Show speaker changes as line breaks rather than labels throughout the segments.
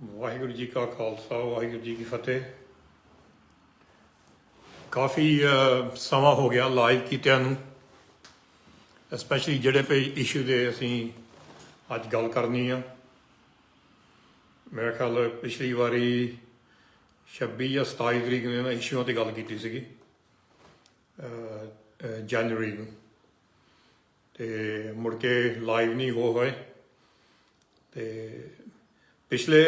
ਵਾਹਿਗੁਰੂ ਜੀ ਕਾ ਖਾਲਸਾ ਵਾਹਿਗੁਰੂ ਜੀ ਕੀ ਫਤਿਹ। ਕਾਫੀ ਸਮਾਂ ਹੋ ਗਿਆ ਲਾਈਵ ਕੀਤਿਆਂ ਨੂੰ, ਸਪੈਸ਼ਲੀ ਜਿਹੜੇ ਪਈ ਇਸ਼ੂ ਦੇ ਅਸੀਂ ਅੱਜ ਗੱਲ ਕਰਨੀ ਆ। ਮੇਰਾ ਖਿਆਲ ਪਿਛਲੀ ਵਾਰੀ 26 ਜਾਂ 27 ਤਰੀਕ ਨੂੰ ਇਹਨਾਂ ਇਸ਼ੂਆਂ ਤੇ ਗੱਲ ਕੀਤੀ ਸੀਗੀ, ਜਨਵਰੀ ਨੂੰ, ਤੇ ਮੁੜ ਕੇ ਲਾਈਵ ਨਹੀਂ ਹੋਏ। ਤੇ ਪਿਛਲੇ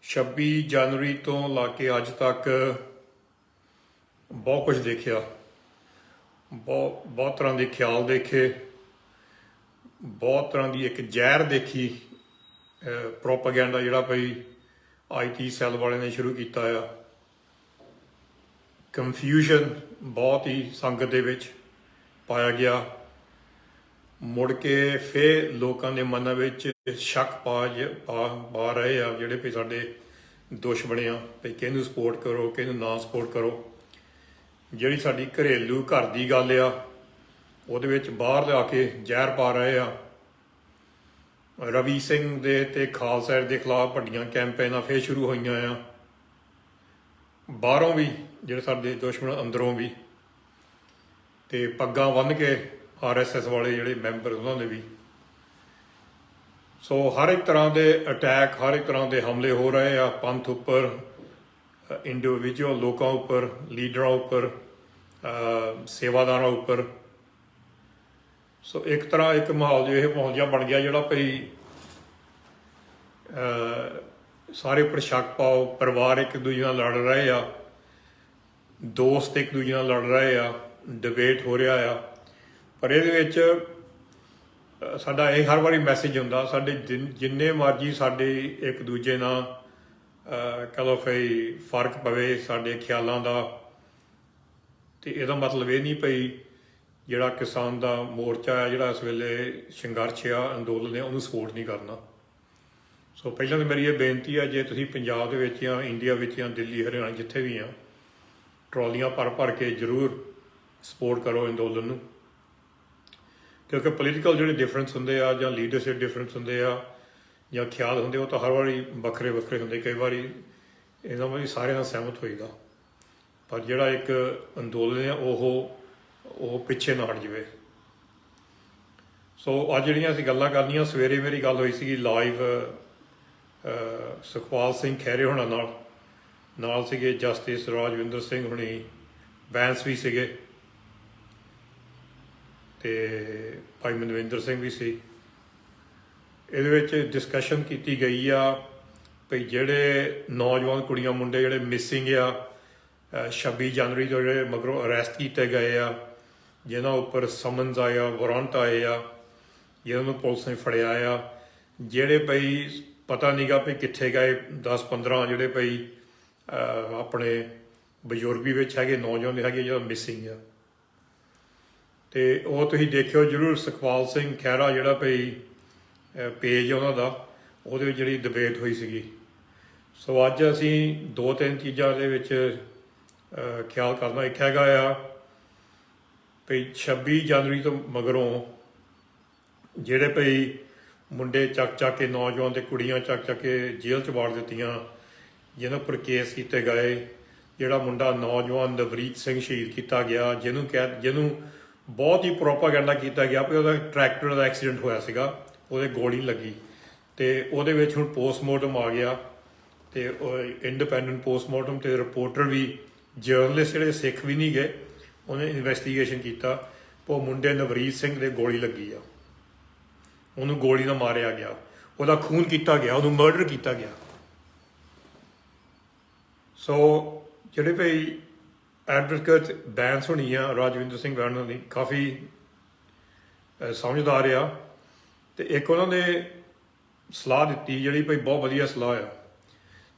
26 ਜਨਵਰੀ ਤੋਂ ਲਾ ਕੇ ਅੱਜ ਤੱਕ ਬਹੁਤ ਕੁਝ ਦੇਖਿਆ, ਬਹੁਤ ਤਰ੍ਹਾਂ ਦੇ ਖਿਆਲ ਦੇਖੇ, ਬਹੁਤ ਤਰ੍ਹਾਂ ਦੀ ਇੱਕ ਜ਼ਹਿਰ ਦੇਖੀ, ਪ੍ਰੋਪਾਗੈਂਡਾ ਜਿਹੜਾ ਭਈ IT ਸੈੱਲ ਵਾਲਿਆਂ ਨੇ ਸ਼ੁਰੂ ਕੀਤਾ ਆ। ਕਨਫਿਊਜ਼ਨ ਬਹੁਤ ਹੀ ਸੰਗਤ ਦੇ ਵਿੱਚ ਪਾਇਆ ਗਿਆ। ਮੁੜ ਕੇ ਫਿਰ ਲੋਕਾਂ ਦੇ ਮਨਾਂ ਵਿੱਚ ਸ਼ੱਕ ਪਾ ਰਹੇ ਆ ਜਿਹੜੇ ਵੀ ਸਾਡੇ ਦੁਸ਼ਮਣ ਆ, ਵੀ ਕਿਹਨੂੰ ਸਪੋਰਟ ਕਰੋ ਕਿਹਨੂੰ ਨਾ ਸਪੋਰਟ ਕਰੋ। ਜਿਹੜੀ ਸਾਡੀ ਘਰੇਲੂ ਘਰ ਦੀ ਗੱਲ ਆ ਉਹਦੇ ਵਿੱਚ ਬਾਹਰ ਲਿਆ ਕੇ ਜ਼ਹਿਰ ਪਾ ਰਹੇ ਆ। ਰਵੀ ਸਿੰਘ ਦੇ ਤੇ ਖਾਲਸਾ ਦੇ ਖਿਲਾਫ ਵੱਡੀਆਂ ਕੈਂਪੇਨਾਂ ਫਿਰ ਸ਼ੁਰੂ ਹੋਈਆਂ ਆ, ਬਾਹਰੋਂ ਵੀ ਜਿਹੜੇ ਸਾਡੇ ਦੁਸ਼ਮਣ, ਅੰਦਰੋਂ ਵੀ, ਤੇ ਪੱਗਾਂ ਬੰਨ੍ਹ ਕੇ RSS ਵਾਲੇ ਜਿਹੜੇ ਮੈਂਬਰ ਉਹਨਾਂ ਦੇ ਵੀ। ਸੋ ਹਰ ਇੱਕ ਤਰ੍ਹਾਂ ਦੇ ਅਟੈਕ, ਹਰ ਇੱਕ ਤਰ੍ਹਾਂ ਦੇ ਹਮਲੇ ਹੋ ਰਹੇ ਆ ਪੰਥ ਉੱਪਰ, ਇੰਡੀਵਿਜੂਅਲ ਲੋਕਾਂ ਉੱਪਰ, ਲੀਡਰਾਂ ਉੱਪਰ, ਸੇਵਾਦਾਰਾਂ ਉੱਪਰ। ਸੋ ਇੱਕ ਤਰ੍ਹਾਂ ਇੱਕ ਮਾਹੌਲ ਜਿਹਾ ਬਣ ਗਿਆ ਜਿਹੜਾ ਭਈ ਸਾਰੇ ਉੱਪਰ ਸ਼ੱਕ ਪਾਓ। ਪਰਿਵਾਰ ਇੱਕ ਦੂਜੇ ਨਾਲ ਲੜ ਰਹੇ ਆ, ਦੋਸਤ ਇੱਕ ਦੂਜੇ ਨਾਲ ਲੜ ਰਹੇ ਆ, ਡਿਬੇਟ ਹੋ ਰਿਹਾ ਆ। ਪਰ ਇਹਦੇ ਵਿੱਚ ਸਾਡਾ ਇਹ ਹਰ ਵਾਰੀ ਮੈਸੇਜ ਹੁੰਦਾ, ਸਾਡੇ ਜਿੰਨੇ ਮਰਜ਼ੀ ਸਾਡੇ ਇੱਕ ਦੂਜੇ ਨਾਲ ਕਹਿ ਲਓ ਭਈ ਫਰਕ ਪਵੇ ਸਾਡੇ ਖਿਆਲਾਂ ਦਾ, ਤੇ ਇਹਦਾ ਮਤਲਬ ਇਹ ਨਹੀਂ ਭਈ ਜਿਹੜਾ ਕਿਸਾਨ ਦਾ ਮੋਰਚਾ ਹੈ, ਜਿਹੜਾ ਇਸ ਵੇਲੇ ਸੰਘਰਸ਼ ਆ, ਅੰਦੋਲਨ ਹੈ, ਉਹਨੂੰ ਸਪੋਰਟ ਨਹੀਂ ਕਰਨਾ। ਸੋ ਪਹਿਲਾਂ ਤਾਂ ਮੇਰੀ ਇਹ ਬੇਨਤੀ ਹੈ, ਜੇ ਤੁਸੀਂ ਪੰਜਾਬ ਦੇ ਵਿੱਚ ਜਾਂ ਇੰਡੀਆ ਵਿੱਚ ਜਾਂ ਦਿੱਲੀ, ਹਰਿਆਣਾ, ਜਿੱਥੇ ਵੀ ਆ, ਟਰਾਲੀਆਂ ਭਰ ਕੇ ਜ਼ਰੂਰ ਸਪੋਰਟ ਕਰੋ ਅੰਦੋਲਨ ਨੂੰ। ਕਿਉਂਕਿ ਪੋਲੀਟੀਕਲ ਜਿਹੜੇ ਡਿਫਰੈਂਸ ਹੁੰਦੇ ਆ ਜਾਂ ਲੀਡਰਸ਼ਿਪ ਡਿਫਰੈਂਸ ਹੁੰਦੇ ਆ ਜਾਂ ਖਿਆਲ ਹੁੰਦੇ, ਉਹ ਤਾਂ ਹਰ ਵਾਰੀ ਵੱਖਰੇ ਹੁੰਦੇ। ਕਈ ਵਾਰੀ ਇਹਨਾਂ ਵਾਰੀ ਸਾਰਿਆਂ ਨਾਲ ਸਹਿਮਤ ਹੋਈਦਾ, ਪਰ ਜਿਹੜਾ ਇੱਕ ਅੰਦੋਲਨ ਆ ਉਹ ਪਿੱਛੇ ਨਾ ਹਟ ਜਾਵੇ। ਸੋ ਅੱਜ ਜਿਹੜੀਆਂ ਅਸੀਂ ਗੱਲਾਂ ਕਰਨੀਆਂ, ਸਵੇਰੇ ਮੇਰੀ ਗੱਲ ਹੋਈ ਸੀਗੀ ਲਾਈਵ ਸੁਖਪਾਲ ਸਿੰਘ ਖਹਿਰੇ ਹੋਣਾ ਨਾਲ ਸੀਗੇ ਜਸਟਿਸ ਰਾਜਵਿੰਦਰ ਸਿੰਘ ਹੁਣੀ, ਬੈਂਸ ਵੀ ਸੀਗੇ, ਤੇ ਭਾਈ ਮਨਵਿੰਦਰ ਸਿੰਘ ਵੀ ਸੀ। ਇਹਦੇ ਵਿੱਚ ਡਿਸਕਸ਼ਨ ਕੀਤੀ ਗਈ ਆ ਭਈ ਜਿਹੜੇ ਨੌਜਵਾਨ ਕੁੜੀਆਂ ਮੁੰਡੇ ਜਿਹੜੇ ਮਿਸਿੰਗ ਆ 26 ਜਨਵਰੀ ਤੋਂ, ਜਿਹੜੇ ਮਗਰੋਂ ਅਰੈਸਟ ਕੀਤੇ ਗਏ ਆ, ਜਿਨ੍ਹਾਂ ਉੱਪਰ ਸਮਨਸ ਆਇਆ, ਵਾਰੰਟ ਆਏ ਆ, ਜਿਹਨਾਂ ਨੂੰ ਪੁਲਿਸ ਨੇ ਫੜਿਆ ਆ, ਜਿਹੜੇ ਭਈ ਪਤਾ ਨਹੀਂ ਗਾ ਭਈ ਕਿੱਥੇ ਗਏ, 10-15 ਜਿਹੜੇ ਭਈ ਆਪਣੇ ਬਜ਼ੁਰਗ ਵੀ ਵਿੱਚ ਹੈਗੇ, ਨੌਜਵਾਨ ਵੀ ਹੈਗੇ, ਜਿਹੜਾ ਮਿਸਿੰਗ ਆ। ਤੇ ਉਹ ਤੁਸੀਂ ਦੇਖਿਓ ਜ਼ਰੂਰ, ਸੁਖਪਾਲ ਸਿੰਘ ਖਹਿਰਾ ਜਿਹੜਾ ਭਈ ਪੇਜ ਉਹਨਾਂ ਦਾ, ਉਹਦੇ ਵਿੱਚ ਜਿਹੜੀ ਡਿਬੇਟ ਹੋਈ ਸੀਗੀ। ਸੋ ਅੱਜ ਅਸੀਂ 2-3 ਚੀਜ਼ਾਂ ਦੇ ਵਿੱਚ ਖਿਆਲ ਕਰਨਾ। ਇੱਕ ਹੈਗਾ ਆ ਭਈ 26 ਜਨਵਰੀ ਤੋਂ ਮਗਰੋਂ ਜਿਹੜੇ ਭਈ ਮੁੰਡੇ ਚੱਕ ਕੇ, ਨੌਜਵਾਨ ਤੇ ਕੁੜੀਆਂ ਚੱਕ ਕੇ ਜੇਲ੍ਹ 'ਚ ਵਾੜ ਦਿੱਤੀਆਂ, ਜਿਹਨਾਂ ਉੱਪਰ ਕੇਸ ਕੀਤੇ ਗਏ। ਜਿਹੜਾ ਮੁੰਡਾ ਨੌਜਵਾਨ ਨਵਰੀਤ ਸਿੰਘ ਸ਼ਹੀਦ ਕੀਤਾ ਗਿਆ, ਜਿਹਨੂੰ ਬਹੁਤ ਹੀ ਪ੍ਰੋਪਾਗੈਂਡਾ ਕੀਤਾ ਗਿਆ ਵੀ ਉਹਦਾ ਟਰੈਕਟਰ ਦਾ ਐਕਸੀਡੈਂਟ ਹੋਇਆ ਸੀਗਾ, ਉਹਦੇ ਗੋਲੀ ਲੱਗੀ, ਤੇ ਉਹਦੇ ਵਿੱਚ ਹੁਣ ਪੋਸਟਮਾਰਟਮ ਆ ਗਿਆ, ਤੇ ਇੰਡੀਪੈਂਡੈਂਟ ਪੋਸਟਮਾਰਟਮ, ਤੇ ਰਿਪੋਰਟਰ ਵੀ, ਜਰਨਲਿਸਟ ਜਿਹੜੇ ਸਿੱਖ ਵੀ ਨਹੀਂ ਗਏ, ਉਹਨੇ ਇਨਵੈਸਟੀਗੇਸ਼ਨ ਕੀਤਾ। ਉਹ ਮੁੰਡੇ ਨਵਰੀਤ ਸਿੰਘ ਦੇ ਗੋਲੀ ਲੱਗੀ ਆ, ਉਹਨੂੰ ਗੋਲੀ ਨਾਲ ਮਾਰਿਆ ਗਿਆ, ਉਹਦਾ ਖੂਨ ਕੀਤਾ ਗਿਆ, ਉਹਨੂੰ ਮਰਡਰ ਕੀਤਾ ਗਿਆ। ਸੋ ਜਿਹੜੇ ਭਈ ਐਡਵੋਕੇਟ ਬੈਂਸ ਹੋਣੀ ਆ, ਰਾਜਵਿੰਦਰ ਸਿੰਘ ਬੈਂਸ ਦੀ, ਕਾਫੀ ਸਮਝਦਾਰ ਆ, ਤੇ ਇੱਕ ਉਹਨਾਂ ਨੇ ਸਲਾਹ ਦਿੱਤੀ ਜਿਹੜੀ ਭਈ ਬਹੁਤ ਵਧੀਆ ਸਲਾਹ ਆ।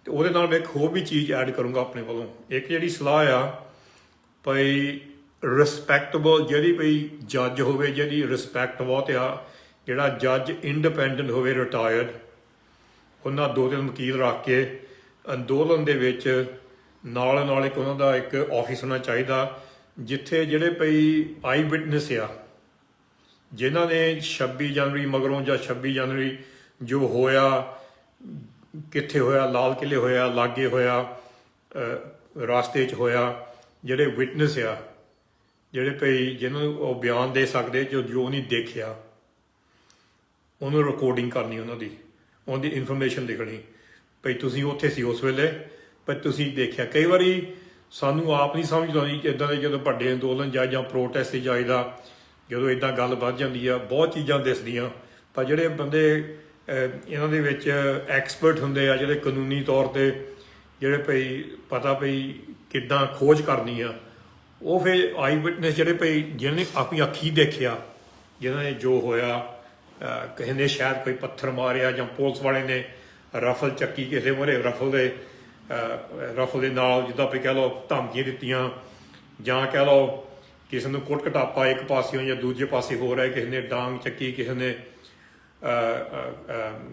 ਤੇ ਉਹਦੇ ਨਾਲ ਮੈਂ ਇੱਕ ਹੋਰ ਵੀ ਚੀਜ਼ ਐਡ ਕਰੂੰਗਾ ਆਪਣੇ ਵੱਲੋਂ। ਇੱਕ ਜਿਹੜੀ ਸਲਾਹ ਆ ਭਈ ਰਿਸਪੈਕਟੇਬਲ, ਜਿਹੜੀ ਭਈ ਜੱਜ ਹੋਵੇ, ਜਿਹਦੀ ਰਿਸਪੈਕਟ ਬਹੁਤ ਆ, ਜਿਹੜਾ ਜੱਜ ਇੰਡੀਪੈਂਡੈਂਟ ਹੋਵੇ, ਰਿਟਾਇਰਡ, ਉਹਨਾਂ 2-3 ਵਕੀਲ ਰੱਖ ਕੇ ਅੰਦੋਲਨ ਦੇ ਵਿੱਚ ਨਾਲ ਇੱਕ ਉਹਨਾਂ ਦਾ ਇੱਕ ਆਫਿਸ ਹੋਣਾ ਚਾਹੀਦਾ, ਜਿੱਥੇ ਜਿਹੜੇ ਭਈ ਆਈ ਵਿਟਨੈਸ ਆ, ਜਿਨ੍ਹਾਂ ਨੇ 26 ਜਨਵਰੀ ਮਗਰੋਂ ਜਾਂ 26 ਜਨਵਰੀ ਜੋ ਹੋਇਆ, कित्थे होया, लाल किले होया, लागे होया, रास्ते च होया, ਜਿਹੜੇ विटनेस आ, ਜਿਹੜੇ ਭਈ ਜਿਹਨੂੰ ਉਹ ਬਿਆਨ ਦੇ ਸਕਦੇ ਜੋ ਨਹੀਂ ਦੇਖਿਆ, ਉਹਨੂੰ ਰਿਕਾਰਡਿੰਗ ਕਰਨੀ, ਉਹਦੀ ਇਨਫੋਰਮੇਸ਼ਨ ਲਿਖਣੀ ਭਈ ਤੁਸੀਂ ਉੱਥੇ ਸੀ ਉਸ ਵੇਲੇ, ਪਰ ਤੁਸੀਂ ਦੇਖਿਆ। ਕਈ ਵਾਰੀ ਸਾਨੂੰ ਆਪ ਨਹੀਂ ਸਮਝ ਆਉਂਦੀ ਕਿ ਇੱਦਾਂ ਦੇ ਜਦੋਂ ਵੱਡੇ ਅੰਦੋਲਨ ਜਾਂ ਪ੍ਰੋਟੈਸਟ ਜਾਈਦਾ, ਜਦੋਂ ਇੱਦਾਂ ਗੱਲ ਵੱਧ ਜਾਂਦੀ ਆ, ਬਹੁਤ ਚੀਜ਼ਾਂ ਦਿਸਦੀਆਂ। ਪਰ ਜਿਹੜੇ ਬੰਦੇ ਇਹਨਾਂ ਦੇ ਵਿੱਚ ਐਕਸਪਰਟ ਹੁੰਦੇ ਆ, ਜਿਹੜੇ ਕਾਨੂੰਨੀ ਤੌਰ 'ਤੇ ਜਿਹੜੇ ਭਈ ਪਤਾ ਭਈ ਕਿੱਦਾਂ ਖੋਜ ਕਰਨੀ ਆ, ਉਹ ਫਿਰ ਆਈ ਵਿਟਨੈਸ ਜਿਹੜੇ ਭਈ ਜਿਹਨਾਂ ਨੇ ਆਪਣੀ ਅੱਖੀਂ ਦੇਖਿਆ, ਜਿਨ੍ਹਾਂ ਨੇ ਜੋ ਹੋਇਆ, ਕਿਸੇ ਨੇ ਸ਼ਾਇਦ ਕੋਈ ਪੱਥਰ ਮਾਰਿਆ ਜਾਂ ਪੁਲਿਸ ਵਾਲੇ ਨੇ ਰਫਲ ਚੱਕੀ ਕਿਸੇ ਮੂਹਰੇ, ਰਫਲ ਦੇ ਨਾਲ ਜਿੱਦਾਂ ਵੀ ਕਹਿ ਲਓ ਧਮਕੀਆਂ ਦਿੱਤੀਆਂ, ਜਾਂ ਕਹਿ ਲਓ ਕਿਸੇ ਨੂੰ ਕੁੱਟ ਘਟਾਪਾ ਇੱਕ ਪਾਸਿਓਂ ਜਾਂ ਦੂਜੇ ਪਾਸੇ ਹੋ ਰਿਹਾ, ਕਿਸੇ ਨੇ ਡਾਂਗ ਚੱਕੀ, ਕਿਸੇ ਨੇ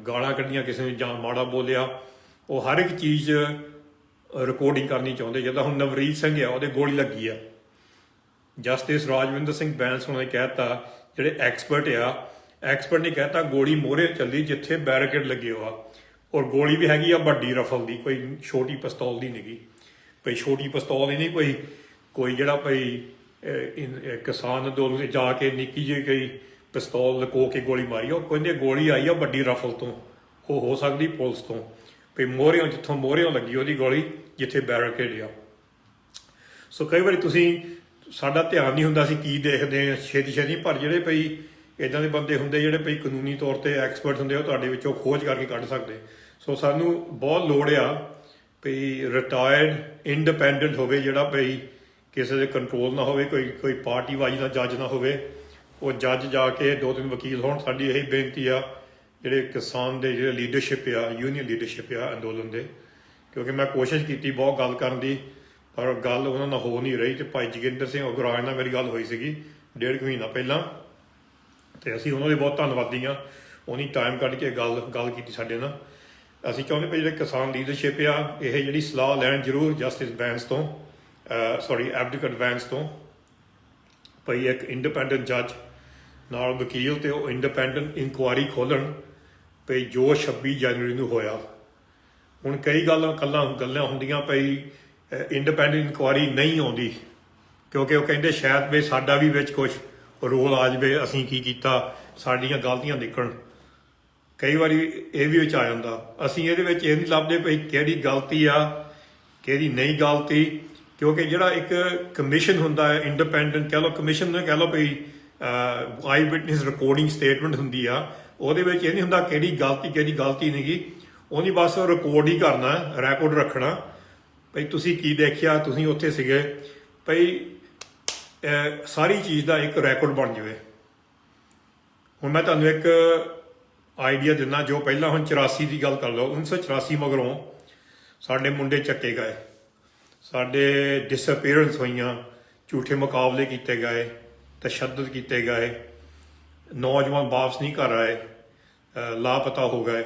ਗਾਲਾਂ ਕੱਢੀਆਂ, ਕਿਸੇ ਨੇ ਜਾਂ ਮਾੜਾ ਬੋਲਿਆ, ਉਹ ਹਰ ਇੱਕ ਚੀਜ਼ ਰਿਕਾਰਡਿੰਗ ਕਰਨੀ ਚਾਹੁੰਦੇ। ਜਿੱਦਾਂ ਹੁਣ ਨਵਰੀਤ ਸਿੰਘ ਆ, ਉਹਦੇ ਗੋਲੀ ਲੱਗੀ ਆ, ਜਸਟਿਸ ਰਾਜਵਿੰਦਰ ਸਿੰਘ ਬੈਂਸ ਉਹਨਾਂ ਨੇ ਕਹਿਤਾ, ਜਿਹੜੇ ਐਕਸਪਰਟ ਨੇ ਕਹਿਤਾ ਗੋਲੀ ਮੋਹਰੇ ਚੱਲੀ ਜਿੱਥੇ ਬੈਰੀਕੇਡ ਲੱਗੇ ਹੋਆ, ਔਰ ਗੋਲੀ ਵੀ ਹੈਗੀ ਆ ਵੱਡੀ ਰਫਲ ਦੀ, ਕੋਈ ਛੋਟੀ ਪਿਸਤੌਲ ਦੀ ਨਹੀਂ, ਭਈ ਛੋਟੀ ਪਿਸਤੌਲ ਹੀ ਨਹੀਂ, ਕੋਈ ਜਿਹੜਾ ਭਈ ਕਿਸਾਨ ਅੰਦੋਲਨ 'ਤੇ ਜਾ ਕੇ ਨਿੱਕੀ ਜਿਹੀ ਕੋਈ ਪਿਸਤੌਲ ਲੁਕੋ ਕੇ ਗੋਲੀ ਮਾਰੀ, ਉਹ ਕਹਿੰਦੇ ਗੋਲੀ ਆਈ ਆ ਵੱਡੀ ਰਫਲ ਤੋਂ, ਉਹ ਹੋ ਸਕਦੀ ਪੁਲਿਸ ਤੋਂ, ਭਈ ਮੋਹਰਿਓਂ ਜਿੱਥੋਂ ਮੋਹਰਿਓਂ ਲੱਗੀ ਉਹਦੀ ਗੋਲੀ ਜਿੱਥੇ ਬੈਰੀਕੇਡ ਆ। ਸੋ ਕਈ ਵਾਰੀ ਸਾਡਾ ਧਿਆਨ ਨਹੀਂ ਹੁੰਦਾ, ਅਸੀਂ ਕੀ ਦੇਖਦੇ ਹਾਂ ਛੇਤੀ, ਪਰ ਜਿਹੜੇ ਭਈ ਇੱਦਾਂ ਦੇ ਬੰਦੇ ਹੁੰਦੇ ਜਿਹੜੇ ਭਈ ਕਾਨੂੰਨੀ ਤੌਰ 'ਤੇ ਐਕਸਪਰਟ ਹੁੰਦੇ, ਉਹ ਤੁਹਾਡੇ ਵਿੱਚੋਂ ਖੋਜ ਕਰਕੇ ਕੱਢ ਸਕਦੇ। ਸੋ ਸਾਨੂੰ ਬਹੁਤ ਲੋੜ ਆ ਭਈ ਰਿਟਾਇਰਡ ਇੰਡੀਪੈਂਡੈਂਟ ਹੋਵੇ, ਜਿਹੜਾ ਭਈ ਕਿਸੇ ਦੇ ਕੰਟਰੋਲ ਨਾ ਹੋਵੇ, ਕੋਈ ਪਾਰਟੀਬਾਜ਼ੀ ਦਾ ਜੱਜ ਨਾ ਹੋਵੇ, ਉਹ ਜੱਜ ਜਾ ਕੇ 2-3 ਵਕੀਲ ਹੋਣ। ਸਾਡੀ ਇਹੀ ਬੇਨਤੀ ਆ ਜਿਹੜੇ ਕਿਸਾਨ ਦੇ ਜਿਹੜੇ ਲੀਡਰਸ਼ਿਪ ਆ, ਯੂਨੀਅਨ ਲੀਡਰਸ਼ਿਪ ਆ ਅੰਦੋਲਨ ਦੇ, ਕਿਉਂਕਿ ਮੈਂ ਕੋਸ਼ਿਸ਼ ਕੀਤੀ ਬਹੁਤ ਗੱਲ ਕਰਨ ਦੀ, ਪਰ ਗੱਲ ਉਹਨਾਂ ਨਾਲ ਹੋ ਨਹੀਂ ਰਹੀ। ਤੇ ਭਾਈ ਜੋਗਿੰਦਰ ਸਿੰਘ ਉਗਰਾਹ ਨਾਲ ਮੇਰੀ ਗੱਲ ਹੋਈ ਸੀਗੀ 1.5 ਮਹੀਨਾ ਪਹਿਲਾਂ, ਤੇ ਅਸੀਂ ਉਹਨਾਂ ਦੇ ਬਹੁਤ ਧੰਨਵਾਦੀ ਹਾਂ, ਉਹਨੇ ਟਾਈਮ ਕੱਢ ਕੇ ਗੱਲ ਕੀਤੀ ਸਾਡੇ ਨਾਲ। ਅਸੀਂ ਚਾਹੁੰਦੇ ਪਏ ਜਿਹੜੇ ਕਿਸਾਨ ਲੀਡਰਸ਼ਿਪ ਆ, ਇਹ ਜਿਹੜੀ ਸਲਾਹ ਲੈਣ ਜ਼ਰੂਰ ਜਸਟਿਸ ਬੈਂਸ ਤੋਂ, ਐਡਵੋਕੇਟ ਬੈਂਸ ਤੋਂ, ਭਈ ਇੱਕ ਇੰਡੀਪੈਂਡੈਂਟ ਜੱਜ ਨਾਲ ਵਕੀਲ, ਤੇ ਉਹ ਇੰਡੀਪੈਂਡੈਂਟ ਇਨਕੁਆਇਰੀ ਖੋਲ੍ਹਣ ਭਈ ਜੋ 26 ਜਨਵਰੀ ਨੂੰ ਹੋਇਆ। ਹੁਣ ਕਈ ਗੱਲਾਂ ਹੁੰਦੀਆਂ ਭਈ ਇੰਡੀਪੈਂਡੈਂਟ ਇਨਕੁਆਇਰੀ ਨਹੀਂ ਆਉਂਦੀ, ਕਿਉਂਕਿ ਉਹ ਕਹਿੰਦੇ ਸ਼ਾਇਦ ਵੀ ਸਾਡਾ ਵੀ ਵਿੱਚ ਕੁਛ ਰੋਲ ਆ ਜਾਵੇ, ਅਸੀਂ ਕੀ ਕੀਤਾ, ਸਾਡੀਆਂ ਗਲਤੀਆਂ ਨਿਕਲਣ। ਕਈ ਵਾਰੀ ਇਹ ਵੀ ਵਿੱਚ ਆ ਜਾਂਦਾ। ਅਸੀਂ ਇਹਦੇ ਵਿੱਚ ਇਹ ਨਹੀਂ ਲੱਭਦੇ ਭਈ ਕਿਹੜੀ ਗਲਤੀ ਆ, ਕਿਹੜੀ ਨਹੀਂ ਗਲਤੀ, ਕਿਉਂਕਿ ਜਿਹੜਾ ਇੱਕ ਕਮਿਸ਼ਨ ਹੁੰਦਾ ਹੈ ਇੰਡੀਪੈਂਡੈਂਟ, ਕਹਿ ਲਓ ਕਮਿਸ਼ਨ ਨੇ, ਕਹਿ ਲਓ ਭਈ ਆਈ ਵਿਟਨੈਸ ਰਿਕਾਰਡਿੰਗ ਸਟੇਟਮੈਂਟ ਹੁੰਦੀ ਆ, ਉਹਦੇ ਵਿੱਚ ਇਹ ਨਹੀਂ ਹੁੰਦਾ ਕਿਹੜੀ ਗਲਤੀ ਨਹੀਂ ਗੀ, ਉਹਦੀ ਬਸ ਰਿਕਾਰਡ ਹੀ ਕਰਨਾ, ਰੈਕੋਰਡ ਰੱਖਣਾ ਭਈ ਤੁਸੀਂ ਕੀ ਦੇਖਿਆ, ਤੁਸੀਂ ਉੱਥੇ ਸੀਗੇ, ਭਈ ਸਾਰੀ ਚੀਜ਼ ਦਾ ਇੱਕ ਰੈਕੋਰਡ ਬਣ ਜਾਵੇ। ਹੁਣ ਮੈਂ ਤੁਹਾਨੂੰ ਇੱਕ ਆਈਡੀਆ ਦਿੰਦਾ, ਜੋ ਪਹਿਲਾਂ ਹੁਣ 84 ਦੀ ਗੱਲ ਕਰ ਲਓ, 1984 ਮਗਰੋਂ ਸਾਡੇ ਮੁੰਡੇ ਚੱਕੇ ਗਏ, ਸਾਡੇ ਡਿਸਅਪੀਅਰੈਂਸ ਹੋਈਆਂ, ਝੂਠੇ ਮੁਕਾਬਲੇ ਕੀਤੇ ਗਏ, ਤਸ਼ੱਦਦ ਕੀਤੇ ਗਏ, ਨੌਜਵਾਨ ਵਾਪਸ ਨਹੀਂ ਘਰ ਆਏ, ਲਾਪਤਾ ਹੋ ਗਏ।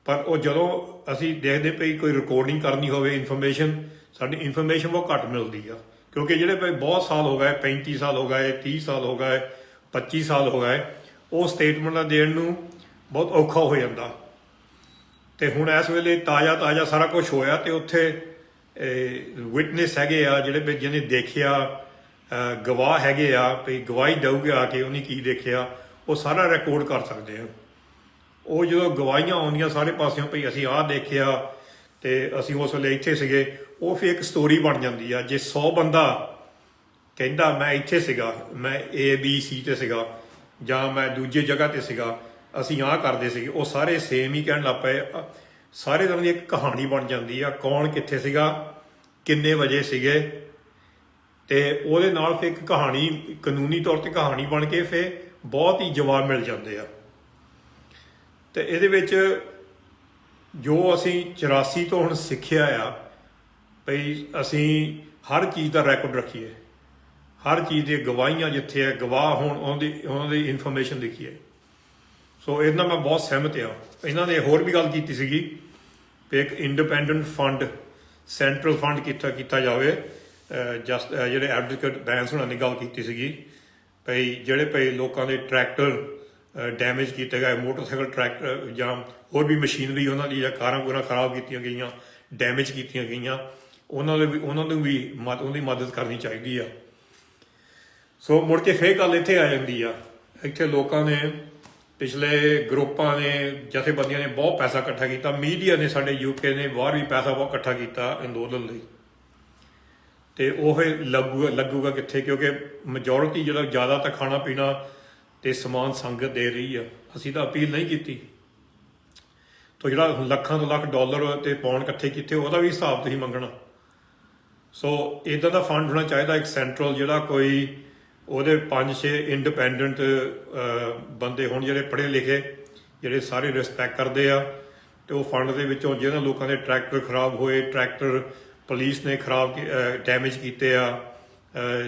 ਪਰ ਉਹ ਜਦੋਂ ਅਸੀਂ ਦੇਖਦੇ ਪਈ ਕੋਈ ਰਿਕਾਰਡਿੰਗ ਕਰਨੀ ਹੋਵੇ ਇਨਫੋਰਮੇਸ਼ਨ, ਸਾਡੀ ਇਨਫੋਰਮੇਸ਼ਨ ਬਹੁਤ ਘੱਟ ਮਿਲਦੀ ਆ, ਕਿਉਂਕਿ ਜਿਹੜੇ ਭਾਈ ਬਹੁਤ ਸਾਲ ਹੋ ਗਏ, 35 ਸਾਲ ਹੋ ਗਏ, 30 ਸਾਲ ਹੋ ਗਏ, 25 ਸਾਲ ਹੋ ਗਏ, ਉਹ ਸਟੇਟਮੈਂਟਾਂ ਦੇਣ ਨੂੰ ਬਹੁਤ ਔਖਾ ਹੋ ਜਾਂਦਾ। ਤੇ ਹੁਣ ਇਸ ਵੇਲੇ ਤਾਜ਼ਾ ਸਾਰਾ ਕੁਝ ਹੋਇਆ, ਤੇ ਉੱਥੇ ਵਿਟਨੈਸ ਹੈਗੇ ਆ ਜਿਹੜੇ ਜਿਹਨੇ ਦੇਖਿਆ, ਗਵਾਹ ਹੈਗੇ ਆ, ਵੀ ਗਵਾਹੀ ਦਊਗੇ ਆ ਕੇ ਉਹਨੇ ਕੀ ਦੇਖਿਆ, ਉਹ ਸਾਰਾ ਰਿਕਾਰਡ ਕਰ ਸਕਦੇ ਆ। ਉਹ ਜਦੋਂ ਗਵਾਹੀਆਂ ਆਉਂਦੀਆਂ ਸਾਰੇ ਪਾਸਿਓਂ ਭਈ ਅਸੀਂ ਆਹ ਦੇਖਿਆ ਤੇ ਅਸੀਂ ਉਸ ਵੇਲੇ ਇੱਥੇ ਸੀਗੇ, ਉਹ ਫਿਰ ਇੱਕ ਸਟੋਰੀ ਬਣ ਜਾਂਦੀ ਆ। ਜੇ 100 ਬੰਦਾ ਕਹਿੰਦਾ ਮੈਂ ਇੱਥੇ ਸੀਗਾ, ਮੈਂ ABC ਤੇ ਸੀਗਾ, ਜਾਂ ਮੈਂ ਦੂਜੀ ਜਗ੍ਹਾ ਤੇ ਸੀਗਾ, ਅਸੀਂ ਆਹ ਕਰਦੇ ਸੀਗੇ, ਉਹ ਸਾਰੇ ਸੇਮ ਹੀ ਕਹਿਣ ਲੱਗ ਪਏ, ਸਾਰੇ ਤਰ੍ਹਾਂ ਦੀ ਇੱਕ ਕਹਾਣੀ ਬਣ ਜਾਂਦੀ ਆ, ਕੌਣ ਕਿੱਥੇ ਸੀਗਾ, ਕਿੰਨੇ ਵਜੇ ਸੀਗੇ, ਤੇ ਉਹਦੇ ਨਾਲ ਫਿਰ ਇੱਕ ਕਹਾਣੀ, ਕਾਨੂੰਨੀ ਤੌਰ ਤੇ ਕਹਾਣੀ ਬਣ ਕੇ ਫਿਰ ਬਹੁਤ ਹੀ ਜਵਾਬ ਮਿਲ ਜਾਂਦੇ ਆ। ਤੇ ਇਹਦੇ ਵਿੱਚ ਜੋ ਅਸੀਂ 84 ਤੋਂ ਹੁਣ ਸਿੱਖਿਆ ਆ, ਭਈ ਅਸੀਂ ਹਰ ਚੀਜ਼ ਦਾ ਰੈਕੋਰਡ ਰੱਖੀਏ, ਹਰ ਚੀਜ਼ ਦੀਆਂ ਗਵਾਹੀਆਂ ਜਿੱਥੇ ਹੈ ਗਵਾਹ ਹੋਣ, ਉਹਨਾਂ ਦੀ ਇਨਫੋਰਮੇਸ਼ਨ ਲਿਖੀਏ। ਸੋ ਇਹਦੇ ਨਾਲ ਮੈਂ ਬਹੁਤ ਸਹਿਮਤ ਆ। ਇਹਨਾਂ ਨੇ ਹੋਰ ਵੀ ਗੱਲ ਕੀਤੀ ਸੀਗੀ ਕਿ ਇੱਕ ਇੰਡੀਪੈਂਡੈਂਟ ਫੰਡ, ਸੈਂਟਰਲ ਫੰਡ ਕੀਤਾ ਜਾਵੇ। ਜਿਹੜੇ ਐਡਵੋਕੇਟ ਬੈਂਸ ਹੋਣਾ ਨੇ ਗੱਲ ਕੀਤੀ ਸੀਗੀ, ਭਈ ਜਿਹੜੇ ਭਈ ਲੋਕਾਂ ਦੇ ਟਰੈਕਟਰ ਡੈਮੇਜ ਕੀਤੇ ਗਏ, ਮੋਟਰਸਾਈਕਲ ਟਰੈਕਟਰ ਜਾਂ ਹੋਰ ਵੀ ਮਸ਼ੀਨਰੀ ਉਹਨਾਂ ਦੀ ਜਾਂ ਕਾਰਾਂ ਕੂਰਾਂ ਖਰਾਬ ਕੀਤੀਆਂ ਗਈਆਂ, ਡੈਮੇਜ ਕੀਤੀਆਂ ਗਈਆਂ, ਉਹਨਾਂ ਨੂੰ ਵੀ ਉਹਦੀ ਮਦਦ ਕਰਨੀ ਚਾਹੀਦੀ ਆ। ਸੋ ਮੁੜ ਕੇ ਫੇਰ ਗੱਲ ਇੱਥੇ ਆ ਜਾਂਦੀ ਆ, ਇੱਥੇ ਲੋਕਾਂ ਨੇ, ਪਿਛਲੇ ਗਰੁੱਪਾਂ ਨੇ, ਜਥੇਬੰਦੀਆਂ ਨੇ ਬਹੁਤ ਪੈਸਾ ਇਕੱਠਾ ਕੀਤਾ, ਮੀਡੀਆ ਨੇ, ਸਾਡੇ UK ਨੇ ਬਾਹਰ ਵੀ ਪੈਸਾ ਬਹੁਤ ਇਕੱਠਾ ਕੀਤਾ ਅੰਦੋਲਨ ਲਈ, ਤੇ ਉਹ ਲੱਗੂਗਾ ਕਿੱਥੇ? ਕਿਉਂਕਿ ਮੈਜੋਰਿਟੀ ਜਿਹੜਾ ਜ਼ਿਆਦਾ ਤਾਂ ਖਾਣਾ ਪੀਣਾ ਤੇ ਸਮਾਨ ਸੰਗਤ ਦੇ ਰਹੀ ਆ। ਅਸੀਂ ਤਾਂ ਅਪੀਲ ਨਹੀਂ ਕੀਤੀ। ਤਾਂ ਜਿਹੜਾ ਲੱਖਾਂ ਤੋਂ ਲੱਖ ਡਾਲਰ ਤੇ ਪਾਉਂਡ ਇਕੱਠੇ ਕੀਤੇ, ਉਹਦਾ ਵੀ ਹਿਸਾਬ ਤੁਸੀਂ ਮੰਗਣਾ। ਸੋ ਇੱਦਾਂ ਦਾ ਫੰਡ ਹੋਣਾ ਚਾਹੀਦਾ ਇੱਕ ਸੈਂਟਰਲ, ਜਿਹੜਾ ਕੋਈ ਉਹਦੇ 5-6 ਇੰਡੀਪੈਂਡੈਂਟ ਬੰਦੇ ਹੋਣ, ਜਿਹੜੇ ਪੜ੍ਹੇ ਲਿਖੇ, ਜਿਹੜੇ ਸਾਰੇ ਰਿਸਪੈਕਟ ਕਰਦੇ ਆ, ਤੇ ਉਹ ਫੰਡ ਦੇ ਵਿੱਚੋਂ ਜਿਹਨਾਂ ਲੋਕਾਂ ਦੇ ਟਰੈਕਟਰ ਖਰਾਬ ਹੋਏ, ਟਰੈਕਟਰ ਪੁਲਿਸ ਨੇ ਖਰਾਬ ਡੈਮੇਜ ਕੀਤੇ ਆ,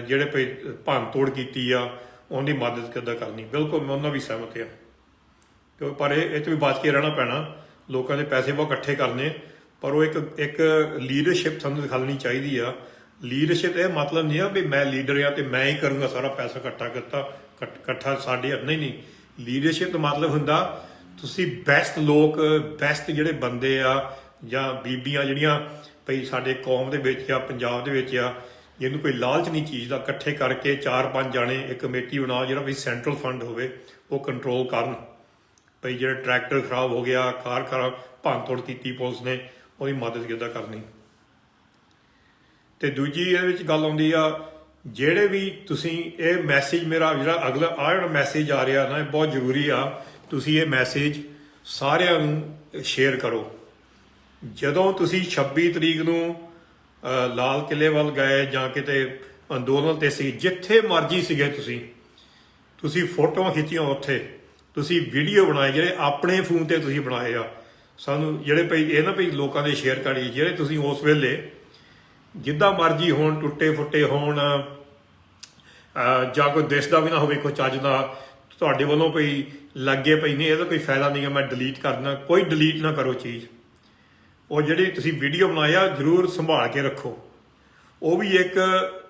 ਜਿਹੜੇ ਭੰਨ ਤੋੜ ਕੀਤੀ ਆ, ਉਹਦੀ ਮਦਦ ਕਿੱਦਾਂ ਕਰਨੀ। ਬਿਲਕੁਲ ਮੈਂ ਉਹਨਾਂ ਵੀ ਸਹਿਮਤ ਆ, ਕਿਉਂਕਿ ਪਰ ਇਹ ਤੋਂ ਵੀ ਬਚ ਕੇ ਰਹਿਣਾ ਪੈਣਾ। ਲੋਕਾਂ ਦੇ ਪੈਸੇ ਬਹੁਤ ਇਕੱਠੇ ਕਰਨੇ, ਪਰ ਉਹ ਇੱਕ ਲੀਡਰਸ਼ਿਪ ਸਾਨੂੰ ਦਿਖਾਉਣੀ ਚਾਹੀਦੀ ਆ। ਲੀਡਰਸ਼ਿਪ ਇਹ ਮਤਲਬ ਨਹੀਂ ਆ ਵੀ ਮੈਂ ਲੀਡਰ ਆ ਤੇ ਮੈਂ ਹੀ ਕਰੂੰਗਾ ਸਾਰਾ ਪੈਸਾ ਇਕੱਠਾ ਸਾਡੇ, ਨਹੀਂ। ਲੀਡਰਸ਼ਿਪ ਦਾ ਮਤਲਬ ਹੁੰਦਾ ਤੁਸੀਂ ਬੈਸਟ ਲੋਕ, ਬੈਸਟ ਜਿਹੜੇ ਬੰਦੇ ਆ ਜਾਂ ਬੀਬੀਆਂ ਜਿਹੜੀਆਂ ਭਈ ਸਾਡੇ ਕੌਮ ਦੇ ਵਿੱਚ ਆ, ਪੰਜਾਬ ਦੇ ਵਿੱਚ ਆ, ਜਿਹਨੂੰ ਕੋਈ ਲਾਲਚ ਨਹੀਂ ਚੀਜ਼ ਦਾ, ਇਕੱਠੇ ਕਰਕੇ 4-5 ਜਾਣੇ ਇੱਕ ਕਮੇਟੀ ਬਣਾ, ਜਿਹੜਾ ਵੀ ਸੈਂਟਰਲ ਫੰਡ ਹੋਵੇ, ਉਹ ਕੰਟਰੋਲ ਕਰਨ ਭਈ ਜਿਹੜਾ ਟਰੈਕਟਰ ਖਰਾਬ ਹੋ ਗਿਆ, ਕਾਰ ਖਰਾਬ, ਭੰਨ ਤੋੜ ਕੀਤੀ ਪੁਲਿਸ ਨੇ, ਉਹਦੀ ਮਦਦ ਕਿੱਦਾਂ ਕਰਨੀ। ਤੇ ਦੂਜੀ ਇਹਦੇ ਵਿੱਚ ਗੱਲ ਆਉਂਦੀ ਆ, ਜਿਹੜੇ ਵੀ ਤੁਸੀਂ ਇਹ ਮੈਸੇਜ, ਮੇਰਾ ਜਿਹੜਾ ਅਗਲਾ ਜਿਹੜਾ ਮੈਸੇਜ ਆ ਰਿਹਾ ਨਾ, ਇਹ ਬਹੁਤ ਜ਼ਰੂਰੀ ਆ। ਤੁਸੀਂ ਇਹ ਮੈਸੇਜ ਸਾਰਿਆਂ ਨੂੰ ਸ਼ੇਅਰ ਕਰੋ। ਜਦੋਂ ਤੁਸੀਂ 26 ਤਰੀਕ ਨੂੰ ਲਾਲ ਕਿਲ੍ਹੇ ਵੱਲ ਗਏ ਜਾਂ ਕਿਤੇ ਅੰਦੋਲਨ ਤੇ ਸੀ, ਜਿੱਥੇ ਮਰਜ਼ੀ ਸੀਗੇ ਤੁਸੀਂ ਫੋਟੋਆਂ ਖਿੱਚੀਆਂ, ਉੱਥੇ ਤੁਸੀਂ ਵੀਡੀਓ ਬਣਾਏ, ਜਿਹੜੇ ਆਪਣੇ ਫੋਨ ਤੇ ਤੁਸੀਂ ਬਣਾਏ ਆ, ਸਾਨੂੰ ਜਿਹੜੇ ਭਈ ਇਹ ਨਾ ਭਈ ਲੋਕਾਂ ਦੇ ਸ਼ੇਅਰ ਕਰੀ, ਜਿਹੜੇ ਤੁਸੀਂ ਉਸ ਵੇਲੇ ਜਿੱਦਾਂ ਮਰਜ਼ੀ ਹੋਣ, ਟੁੱਟੇ ਫੁੱਟੇ ਹੋਣ, ਜਾਂ ਕੋਈ ਦਿਸਦਾ ਵੀ ਨਾ ਹੋਵੇ ਕੋਈ ਚੱਜ ਦਾ, ਤੁਹਾਡੇ ਵੱਲੋਂ ਭਈ ਲੱਗੇ ਭਈ ਨਹੀਂ ਇਹਦਾ ਕੋਈ ਫਾਇਦਾ ਨਹੀਂ ਹੈ, ਮੈਂ ਡਿਲੀਟ ਕਰਨਾ, ਕੋਈ ਡਿਲੀਟ ਨਾ ਕਰੋ ਚੀਜ਼। ਉਹ ਜਿਹੜੀ ਤੁਸੀਂ ਵੀਡੀਓ ਬਣਾਇਆ ਜ਼ਰੂਰ ਸੰਭਾਲ ਕੇ ਰੱਖੋ। ਉਹ ਵੀ ਇੱਕ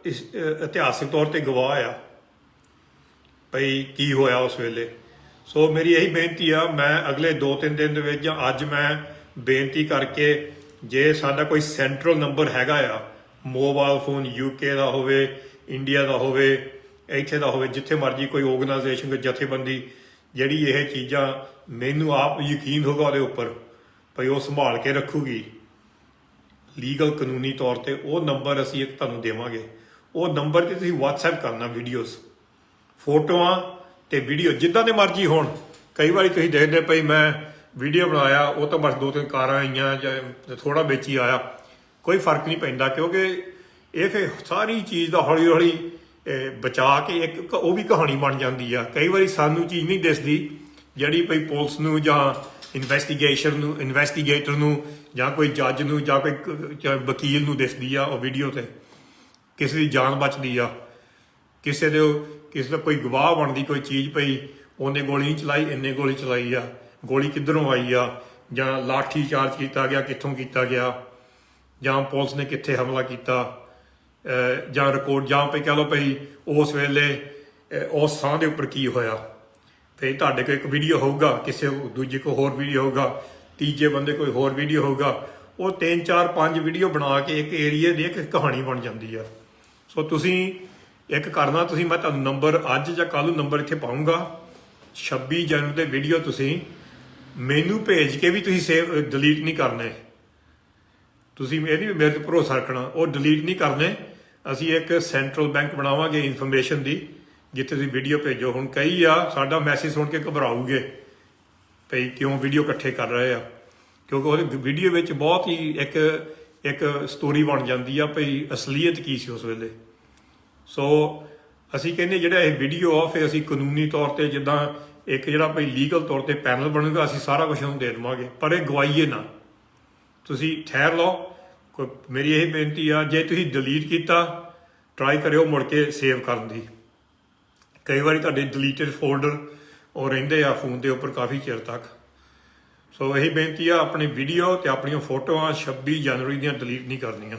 ਇਤਿਹਾਸਿਕ ਤੌਰ ਤੇ ਗਵਾਹ ਆ ਭਈ ਕੀ ਹੋਇਆ ਉਸ ਵੇਲੇ। ਸੋ ਮੇਰੀ ਇਹੀ ਬੇਨਤੀ ਆ, ਮੈਂ ਅਗਲੇ 2-3 ਦਿਨ ਦੇ ਵਿੱਚ ਜਾਂ ਅੱਜ ਮੈਂ ਬੇਨਤੀ ਕਰਕੇ, ਜੇ ਸਾਡਾ ਕੋਈ ਸੈਂਟਰਲ ਨੰਬਰ ਹੈਗਾ ਆ, ਮੋਬਾਈਲ ਫੋਨ, UK ਦਾ ਹੋਵੇ, ਇੰਡੀਆ ਦਾ ਹੋਵੇ, ਇੱਥੇ ਦਾ ਹੋਵੇ, ਜਿੱਥੇ ਮਰਜ਼ੀ ਕੋਈ ਆਰਗੇਨਾਈਜੇਸ਼ਨ, ਕੋਈ ਜਥੇਬੰਦੀ ਜਿਹੜੀ ਇਹ ਚੀਜ਼ਾਂ, ਮੈਨੂੰ ਆਪ ਯਕੀਨ ਹੋਗਾ ਉਹਦੇ ਉੱਪਰ ਭਈ ਉਹ ਸੰਭਾਲ ਕੇ ਰੱਖੂਗੀ ਲੀਗਲ ਕਾਨੂੰਨੀ ਤੌਰ ਤੇ, ਉਹ ਨੰਬਰ ਅਸੀਂ ਇੱਕ ਤੁਹਾਨੂੰ ਦੇਵਾਂਗੇ। ਉਹ ਨੰਬਰ ਤੇ ਤੁਸੀਂ WhatsApp ਕਰਨਾ ਵੀਡੀਓਜ਼, ਫੋਟੋਆਂ ਤੇ ਵੀਡੀਓ ਜਿੱਦਾਂ ਦੇ ਮਰਜ਼ੀ ਹੋਣ। ਕਈ ਵਾਰੀ ਤੁਸੀਂ ਦੇਖਦੇ ਭਈ ਮੈਂ ਵੀਡੀਓ ਬਣਾਇਆ, ਉਹ ਤਾਂ ਬਸ 2-3 ਕਾਰਾਂ ਆਈਆਂ ਜਾਂ ਥੋੜਾ ਵਿੱਚ ਹੀ ਆਇਆ, ਕੋਈ ਫਰਕ ਨਹੀਂ ਪੈਂਦਾ, ਕਿਉਂਕਿ ਇਹ ਫਿਰ ਸਾਰੀ ਚੀਜ਼ ਦਾ ਹੌਲੀ ਹੌਲੀ ਬਚਾ ਕੇ ਇੱਕ ਉਹ ਵੀ ਕਹਾਣੀ ਬਣ ਜਾਂਦੀ ਆ। ਕਈ ਵਾਰੀ ਸਾਨੂੰ ਚੀਜ਼ ਨਹੀਂ ਦਿਸਦੀ, ਜਿਹੜੀ ਭਈ ਪੁਲਿਸ ਨੂੰ ਜਾਂ ਇਨਵੈਸਟੀਗੇਟਰ ਨੂੰ ਜਾਂ ਕੋਈ ਜੱਜ ਨੂੰ ਜਾਂ ਕੋਈ ਵਕੀਲ ਨੂੰ ਦਿਸਦੀ ਆ। ਉਹ ਵੀਡੀਓ ਤੇ ਕਿਸੇ ਦੀ ਜਾਨ ਬਚਦੀ ਆ, ਕਿਸੇ ਦਾ ਕੋਈ ਗਵਾਹ ਬਣਦੀ ਕੋਈ ਚੀਜ਼ ਪਈ, ਉਹਨੇ ਗੋਲੀ ਨਹੀਂ ਚਲਾਈ, ਇੰਨੇ ਗੋਲੀ ਚਲਾਈ ਆ, ਗੋਲੀ ਕਿੱਧਰੋਂ ਆਈ ਆ, ਜਾਂ ਲਾਠੀ ਚਾਰਜ ਕੀਤਾ ਗਿਆ, ਕਿੱਥੋਂ ਕੀਤਾ ਗਿਆ, ਜਾਂ ਪੁਲਿਸ ਨੇ ਕਿੱਥੇ ਹਮਲਾ ਕੀਤਾ, ਜਾਂ ਰਿਕਾਰਡ, ਜਾਂ ਪਈ ਕਹਿ ਲਓ ਭਈ ਉਸ ਵੇਲੇ ਉਸ ਥਾਂ ਦੇ ਉੱਪਰ ਕੀ ਹੋਇਆ। ਫਿਰ ਤੁਹਾਡੇ ਕੋਲ ਇੱਕ ਵੀਡੀਓ ਹੋਊਗਾ, ਕਿਸੇ ਦੂਜੇ ਕੋਲ ਹੋਰ ਵੀਡੀਓ ਹੋਊਗਾ, ਤੀਜੇ ਬੰਦੇ ਕੋਈ ਹੋਰ ਵੀਡੀਓ ਹੋਊਗਾ, ਉਹ 3-4-5 ਵੀਡੀਓ ਬਣਾ ਕੇ ਇੱਕ ਏਰੀਏ ਦੀ ਇੱਕ ਕਹਾਣੀ ਬਣ ਜਾਂਦੀ ਆ। ਸੋ ਤੁਸੀਂ ਇੱਕ ਕਰਨਾ, ਮੈਂ ਤੁਹਾਨੂੰ ਨੰਬਰ ਅੱਜ ਜਾਂ ਕੱਲ੍ਹ ਨੂੰ ਨੰਬਰ ਇੱਥੇ ਪਾਊਂਗਾ, 26 ਜਨਵਰੀ ਦੇ ਵੀਡੀਓ ਤੁਸੀਂ ਮੈਨੂੰ ਭੇਜ ਕੇ ਵੀ ਤੁਸੀਂ ਡਿਲੀਟ ਨਹੀਂ ਕਰਨੇ। ਤੁਸੀਂ ਇਹਦੀ ਵੀ ਮੇਰੇ ਤੇ ਭਰੋਸਾ ਰੱਖਣਾ, ਉਹ ਡਿਲੀਟ ਨਹੀਂ ਕਰਨੇ। ਅਸੀਂ ਇੱਕ ਸੈਂਟਰਲ ਬੈਂਕ ਬਣਾਵਾਂਗੇ ਇਨਫੋਰਮੇਸ਼ਨ ਦੀ, ਜਿੱਥੇ ਤੁਸੀਂ ਵੀਡੀਓ ਭੇਜੋ। ਹੁਣ ਕਈ ਆ ਸਾਡਾ ਮੈਸੇਜ ਸੁਣ ਕੇ ਘਬਰਾਊਗੇ ਭਈ ਕਿਉਂ ਵੀਡੀਓ ਇਕੱਠੇ ਕਰ ਰਹੇ ਆ, ਕਿਉਂਕਿ ਉਹਦੇ ਵੀਡੀਓ ਵਿੱਚ ਬਹੁਤ ਹੀ ਇੱਕ ਸਟੋਰੀ ਬਣ ਜਾਂਦੀ ਆ ਭਈ ਅਸਲੀਅਤ ਕੀ ਸੀ ਉਸ ਵੇਲੇ। ਸੋ ਅਸੀਂ ਕਹਿੰਦੇ ਜਿਹੜਾ ਇਹ ਵੀਡੀਓ ਆ, ਫਿਰ ਅਸੀਂ ਕਾਨੂੰਨੀ ਤੌਰ ਤੇ ਜਿੱਦਾਂ ਇੱਕ ਜਿਹੜਾ ਭਈ ਲੀਗਲ ਤੌਰ ਤੇ ਪੈਨਲ ਬਣੂਗਾ, ਅਸੀਂ ਸਾਰਾ ਕੁਝ ਉਹਨੂੰ ਦੇ ਦੇਵਾਂਗੇ, ਪਰ ਇਹ ਗਵਾਈਏ ਨਾ, ਤੁਸੀਂ ਠਹਿਰ ਲਓ। ਮੇਰੀ ਇਹ ਬੇਨਤੀ ਆ, ਜੇ ਤੁਸੀਂ ਡਿਲੀਟ ਕੀਤਾ ਟਰਾਈ ਕਰਿਓ ਮੁੜ ਕੇ ਸੇਵ ਕਰਨ ਦੀ। ਕਈ ਵਾਰੀ ਤੁਹਾਡੇ ਡਿਲੀਟਡ ਫੋਲਡਰ ਉਹ ਰਹਿੰਦੇ ਆ ਫੋਨ ਦੇ ਉੱਪਰ ਕਾਫੀ ਚਿਰ ਤੱਕ। ਸੋ ਇਹੀ ਬੇਨਤੀ ਆ, ਆਪਣੀ ਵੀਡੀਓ ਤੇ ਆਪਣੀਆਂ ਫੋਟੋਆਂ 26 ਜਨਵਰੀ ਦੀਆਂ ਡਿਲੀਟ ਨਹੀਂ ਕਰਨੀਆਂ।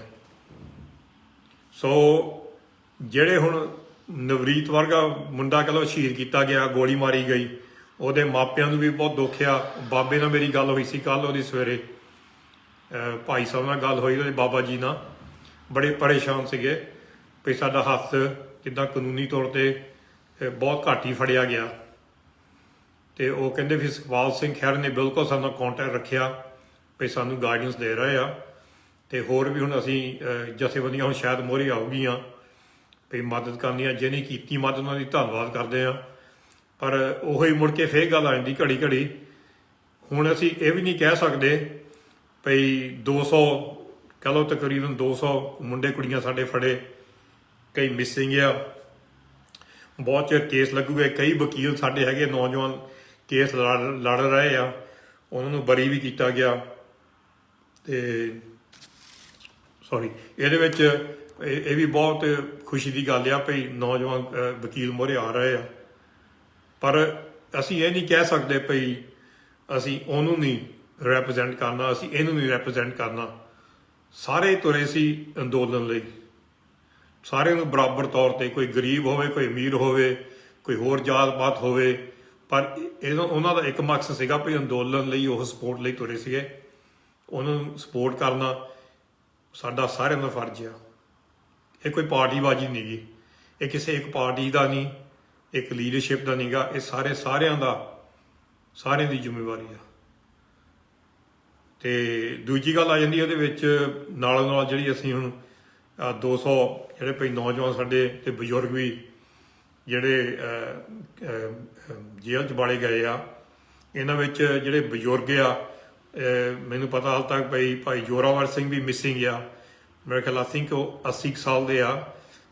ਸੋ ਜਿਹੜੇ ਹੁਣ ਨਵਰੀਤ ਵਰਗਾ ਮੁੰਡਾ ਕਹਿ ਲਓ ਸ਼ਹੀਦ ਕੀਤਾ ਗਿਆ, ਗੋਲੀ ਮਾਰੀ ਗਈ, ਉਹਦੇ ਮਾਪਿਆਂ ਨੂੰ ਵੀ ਬਹੁਤ ਦੁੱਖ ਆ। ਬਾਬੇ ਨਾਲ ਮੇਰੀ ਗੱਲ ਹੋਈ ਸੀ ਕੱਲ, ਉਹਦੀ ਸਵੇਰੇ ਭਾਈ ਸਾਹਿਬ ਨਾਲ ਗੱਲ ਹੋਈ, ਉਹਦੇ ਬਾਬਾ ਜੀ ਨਾਲ। ਬੜੇ ਪਰੇਸ਼ਾਨ ਸੀਗੇ ਵੀ ਸਾਡਾ ਹੱਥ ਜਿੱਦਾਂ ਕਾਨੂੰਨੀ ਤੌਰ 'ਤੇ ਬਹੁਤ ਘੱਟ ਹੀ ਫੜਿਆ ਗਿਆ। ਤੇ ਉਹ ਕਹਿੰਦੇ ਵੀ ਸੁਖਪਾਲ ਸਿੰਘ ਖਹਿਰਾ ਨੇ ਬਿਲਕੁਲ ਸਾਡੇ ਨਾਲ ਕੰਟੈਕਟ ਰੱਖਿਆ ਵੀ ਸਾਨੂੰ ਗਾਈਡੈਂਸ ਦੇ ਰਹੇ ਆ। ਤੇ ਹੋਰ ਵੀ ਹੁਣ ਅਸੀਂ ਜਥੇਬੰਦੀਆਂ ਹੁਣ ਸ਼ਾਇਦ ਮੋਹਰੇ ਆਊਗੀਆਂ ਵੀ ਮਦਦ ਕਰਨੀ ਆ। ਜਿਹਨੇ ਕੀਤੀ ਮਦਦ ਉਹਨਾਂ ਦੀ ਧੰਨਵਾਦ ਕਰਦੇ ਆ। ਪਰ ਉਹੀ ਮੁੜ ਕੇ ਫੇਰ ਗੱਲ ਆ ਜਾਂਦੀ ਘੜੀ ਘੜੀ। ਹੁਣ ਅਸੀਂ ਇਹ ਵੀ ਨਹੀਂ ਕਹਿ ਸਕਦੇ ਵੀ 200 ਕਹਿ ਲਓ, ਤਕਰੀਬਨ 200 ਮੁੰਡੇ ਕੁੜੀਆਂ ਸਾਡੇ ਫੜੇ, ਕਈ ਮਿਸਿੰਗ ਆ। ਬਹੁਤ ਚਿਰ ਕੇਸ ਲੱਗੂਗੇ। ਕਈ ਵਕੀਲ ਸਾਡੇ ਹੈਗੇ ਨੌਜਵਾਨ ਕੇਸ ਲੜ ਰਹੇ ਆ, ਉਹਨਾਂ ਨੂੰ ਬਰੀ ਵੀ ਕੀਤਾ ਗਿਆ। ਤੇ ਸੌਰੀ, ਇਹਦੇ ਵਿੱਚ ਇਹ ਵੀ ਬਹੁਤ ਖੁਸ਼ੀ ਦੀ ਗੱਲ ਆ ਵੀ ਨੌਜਵਾਨ ਵਕੀਲ ਮੋਹਰੇ ਆ ਰਹੇ ਆ। ਪਰ ਅਸੀਂ ਇਹ ਨਹੀਂ ਕਹਿ ਸਕਦੇ ਵੀ ਅਸੀਂ ਉਹਨੂੰ ਨਹੀਂ ਰੈਪਰੈਜ਼ੈਂਟ ਕਰਨਾ, ਅਸੀਂ ਇਹਨੂੰ ਨਹੀਂ ਰੈਪਰੈਜ਼ੈਂਟ ਕਰਨਾ। ਸਾਰੇ ਤੁਰੇ ਸੀ ਅੰਦੋਲਨ ਲਈ, ਸਾਰਿਆਂ ਨੂੰ ਬਰਾਬਰ ਤੌਰ 'ਤੇ, ਕੋਈ ਗਰੀਬ ਹੋਵੇ, ਕੋਈ ਅਮੀਰ ਹੋਵੇ, ਕੋਈ ਹੋਰ ਜਾਤ ਪਾਤ ਹੋਵੇ। ਪਰ ਉਹਨਾਂ ਦਾ ਇੱਕ ਮਕਸਦ ਸੀਗਾ ਵੀ ਅੰਦੋਲਨ ਲਈ, ਉਹ ਸਪੋਰਟ ਲਈ ਤੁਰੇ ਸੀਗੇ। ਉਹਨਾਂ ਨੂੰ ਸਪੋਰਟ ਕਰਨਾ ਸਾਡਾ ਸਾਰਿਆਂ ਦਾ ਫਰਜ਼ ਆ। ਇਹ ਕੋਈ ਪਾਰਟੀਬਾਜ਼ੀ ਨਹੀਂ ਗੀ, ਇਹ ਕਿਸੇ ਇੱਕ ਪਾਰਟੀ ਦਾ ਨਹੀਂ, ਇੱਕ ਲੀਡਰਸ਼ਿਪ ਦਾ ਨਹੀਂਗਾ, ਇਹ ਸਾਰਿਆਂ ਦੀ ਜ਼ਿੰਮੇਵਾਰੀ ਆ। ਤੇ ਦੂਜੀ ਗੱਲ ਆ ਜਾਂਦੀ ਉਹਦੇ ਵਿੱਚ ਨਾਲੋਂ ਨਾਲ ਜਿਹੜੀ ਅਸੀਂ ਹੁਣ 200 ਜਿਹੜੇ ਭਈ ਨੌਜਵਾਨ ਸਾਡੇ ਤੇ ਬਜ਼ੁਰਗ ਵੀ ਜਿਹੜੇ ਜੇਲ੍ਹ 'ਚ ਵਾੜੇ ਗਏ ਆ। ਇਹਨਾਂ ਵਿੱਚ ਜਿਹੜੇ ਬਜ਼ੁਰਗ ਆ, ਮੈਨੂੰ ਪਤਾ ਹਾਲ ਤੱਕ ਭਾਈ ਜੋਰਾਵਰ ਸਿੰਘ ਵੀ ਮਿਸਿੰਗ ਆ। ਮੇਰੇ ਖਿਆਲ ਆਈ ਥਿੰਕ ਉਹ 80 ਸਾਲ ਦੇ ਆ।